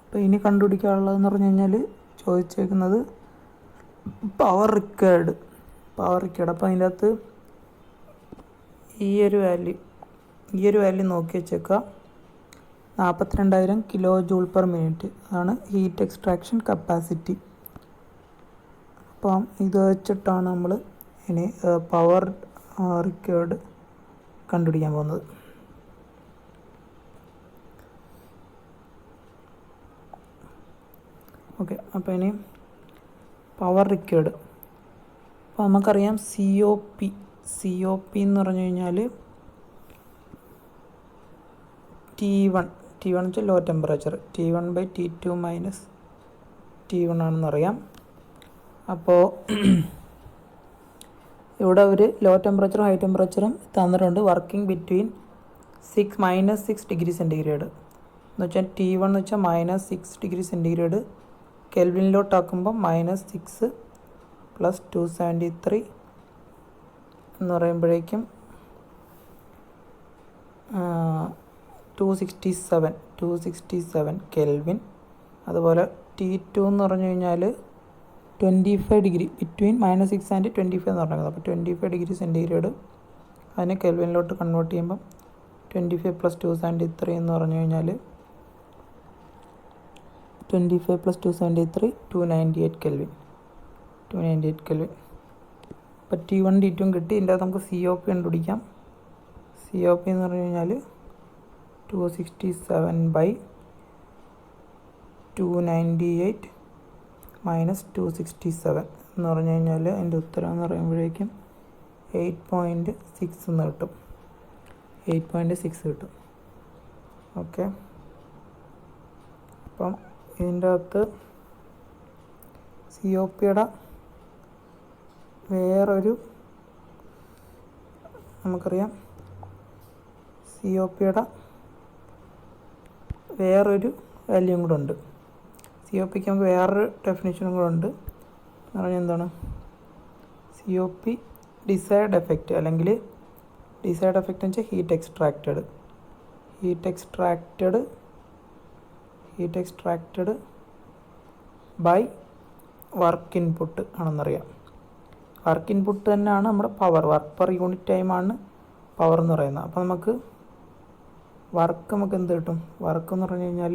അപ്പോൾ ഇനി കണ്ടുപിടിക്കാനുള്ളതെന്ന് പറഞ്ഞു കഴിഞ്ഞാൽ ചോദിച്ചേക്കുന്നത് പവർ റിക്വയർഡ്. അപ്പോൾ അതിൻ്റെ അകത്ത് ഈ ഒരു വാല്യൂ നോക്കി വെച്ചേക്കുക. 42,000 കിലോ ജൂൾ പെർ മിനിറ്റ് അതാണ് ഹീറ്റ് എക്സ്ട്രാക്ഷൻ കപ്പാസിറ്റി. അപ്പം ഇത് വെച്ചിട്ടാണ് നമ്മൾ ഇനി പവർ റിക്വയർഡ് കണ്ടുപിടിക്കാൻ പോകുന്നത്. ഓക്കെ, അപ്പോൾ ഇനി പവർ റിക്വയർഡ്. അപ്പോൾ നമുക്കറിയാം COP എന്ന് പറഞ്ഞു കഴിഞ്ഞാൽ T1 എന്ന് വെച്ചാൽ low temperature, T1/T2 minus T1 ആണെന്നറിയാം. അപ്പോൾ ഇവിടെ ഒരു ലോ ടെമ്പറേച്ചറും ഹൈ ടെമ്പറേച്ചറും തന്നിട്ടുണ്ട്. വർക്കിംഗ് ബിറ്റ്വീൻ -6 ഡിഗ്രി സെൻറ്റിഗ്രേഡ് എന്ന് വെച്ചാൽ T1 എന്ന് വെച്ചാൽ -6 ഡിഗ്രി സെൻറ്റിഗ്രേഡ്, കെൽവിനിലോട്ടാക്കുമ്പോൾ -6 + 273 എന്ന് പറയുമ്പോഴേക്കും 267 കെൽവിൻ. അതുപോലെ T2 എന്ന് പറഞ്ഞു കഴിഞ്ഞാൽ 25 ഡിഗ്രി, ബിറ്റ്വീൻ -6 ആൻഡ് 25 എന്ന് പറഞ്ഞത്. അപ്പോൾ 25 ഡിഗ്രി സെൻറ്റിഗ്രേഡ്, അതിനെ കെൽവിനിലോട്ട് കൺവേർട്ട് ചെയ്യുമ്പം 25 + 273 എന്ന് പറഞ്ഞു കഴിഞ്ഞാൽ 25 + 273 298 കെൽവിൻ. അപ്പോൾ T1 T2 കിട്ടി. ഇതിൻ്റെ അകത്ത് നമുക്ക് COP കണ്ടുപിടിക്കാം. COP എന്ന് പറഞ്ഞു കഴിഞ്ഞാൽ 267/298 മൈനസ് 267 എന്ന് പറഞ്ഞു കഴിഞ്ഞാൽ അതിൻ്റെ ഉത്തരം എന്ന് പറയുമ്പോഴേക്കും 8.6 എന്ന് കിട്ടും. 8.6 കിട്ടും. ഓക്കെ, അപ്പം ഇതിൻ്റെ അകത്ത് COPയുടെ വേറൊരു നമുക്കറിയാം COPയുടെ വേറൊരു വാല്യൂം കൂടെ ഉണ്ട്. COPക്ക് നമുക്ക് വേറൊരു ഡെഫിനിഷനും കൂടെ ഉണ്ട്. എന്ന് പറഞ്ഞാൽ എന്താണ് COP ഡിസൈർഡ് എഫക്റ്റ്, അല്ലെങ്കിൽ ഡിസൈർഡ് എഫക്റ്റ് എന്ന് വെച്ചാൽ heat extracted by work input ആണെന്നറിയാം. വർക്ക് ഇൻപുട്ട് തന്നെയാണ് നമ്മുടെ പവർ, വർക്ക് പെർ യൂണിറ്റ് ടൈമാണ് പവർ എന്ന് പറയുന്നത്. അപ്പോൾ നമുക്ക് എന്ത് കിട്ടും? വർക്ക് എന്ന് പറഞ്ഞു കഴിഞ്ഞാൽ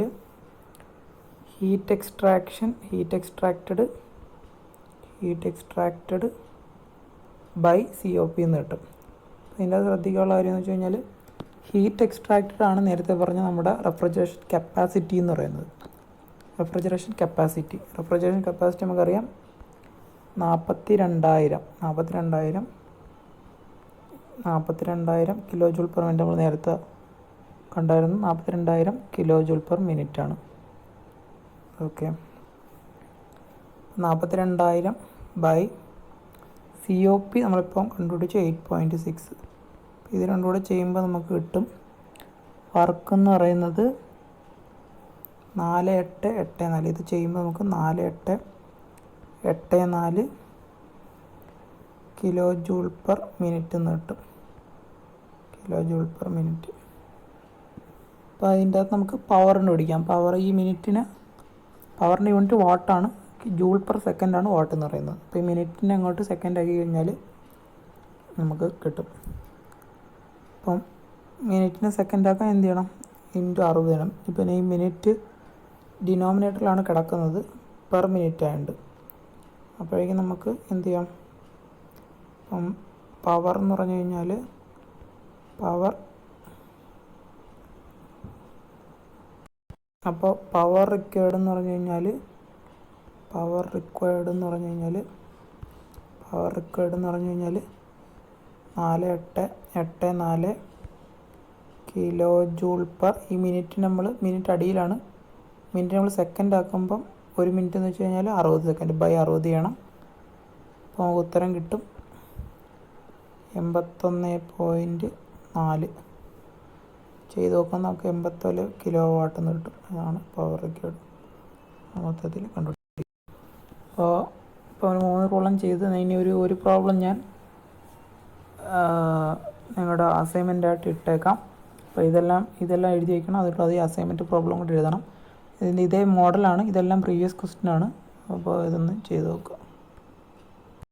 ഹീറ്റ് എക്സ്ട്രാക്റ്റഡ് ബൈ COP എന്ന് കിട്ടും. അതിൻ്റെ ശ്രദ്ധിക്കാനുള്ള കാര്യം എന്ന് വെച്ച് കഴിഞ്ഞാൽ ഹീറ്റ് എക്സ്ട്രാക്റ്റഡ് ആണ് നേരത്തെ പറഞ്ഞ നമ്മുടെ റെഫ്രിജറേഷൻ കപ്പാസിറ്റി എന്ന് പറയുന്നത്. റെഫ്രിജറേഷൻ കപ്പാസിറ്റി നമുക്കറിയാം 42,000 കിലോ ജൂൾ പെർ മിനിറ്റ്. നമ്മൾ നേരത്തെ കണ്ടായിരുന്നു 42,000 കിലോ ജൂൾ പെർ മിനിറ്റ് ആണ്. ഓക്കെ, 42,000 ബൈ COP നമ്മളിപ്പം കണ്ടുപിടിച്ച് 8.6. ഇത് രണ്ടും കൂടെ ചെയ്യുമ്പോൾ നമുക്ക് കിട്ടും വർക്ക് എന്ന് പറയുന്നത് 4884. ഇത് ചെയ്യുമ്പോൾ നമുക്ക് 4884 കിലോ ജൂൾ പെർ മിനിറ്റ് എന്ന് കിട്ടും. അപ്പോൾ അതിൻ്റെ അകത്ത് നമുക്ക് പവർ കണ്ടുപിടിക്കാം. പവറിൻ്റെ യൂണിറ്റ് വാട്ടാണ്, ജൂൾ പെർ സെക്കൻഡാണ് വാട്ട് എന്ന് പറയുന്നത്. അപ്പോൾ ഈ മിനിറ്റിനെ അങ്ങോട്ട് സെക്കൻഡ് ആക്കി കഴിഞ്ഞാൽ നമുക്ക് കിട്ടും. അപ്പം മിനിറ്റിനെ സെക്കൻഡ് ആക്കാൻ എന്ത് ചെയ്യണം? ×60 ചെയ്യണം. ഇപ്പം ഈ മിനിറ്റ് ഡിനോമിനേറ്ററിലാണ് കിടക്കുന്നത്, പെർ മിനിറ്റ് ആയതുകൊണ്ട്. അപ്പോഴേക്കും നമുക്ക് എന്ത് ചെയ്യാം? അപ്പം പവർ എന്ന് പറഞ്ഞു കഴിഞ്ഞാൽ പവർ റിക്വയർഡ് എന്ന് പറഞ്ഞു കഴിഞ്ഞാൽ 4884 കിലോ ജൂൾ പെർ, ഈ മിനിറ്റ് അടിയിലാണ്. മിനിറ്റ് നമ്മൾ സെക്കൻഡ് ആക്കുമ്പം 1 മിനിറ്റ് എന്ന് വെച്ച് കഴിഞ്ഞാൽ 60 സെക്കൻഡ് ബൈ 60 ചെയ്യണം. അപ്പോൾ ഉത്തരം കിട്ടും 81.4. ചെയ്ത് നോക്കാം, നമുക്ക് 81 കിലോ വാട്ട് എന്ന് കിട്ടും. അതാണ് പവർ റെക്കോർഡ് മൊത്തത്തിൽ കണ്ടുപിടിക്കും. ഇപ്പോൾ 3 പ്രോബ്ലം ചെയ്ത് ഇനി ഒരു പ്രോബ്ലം ഞാൻ നിങ്ങളുടെ അസൈൻമെൻറ്റായിട്ട് ഇട്ടേക്കാം. അപ്പോൾ ഇതെല്ലാം എഴുതി വയ്ക്കണം. അതിപ്പോൾ ഈ അസൈൻമെൻറ്റ് പ്രോബ്ലം കൂടി എഴുതണം. ഇതിൻ്റെ ഇതേ മോഡലാണ്, ഇതെല്ലാം പ്രീവിയസ് ക്വസ്റ്റ്യൻ ആണ്. അപ്പോൾ ഇതൊന്ന് ചെയ്ത് നോക്കുക.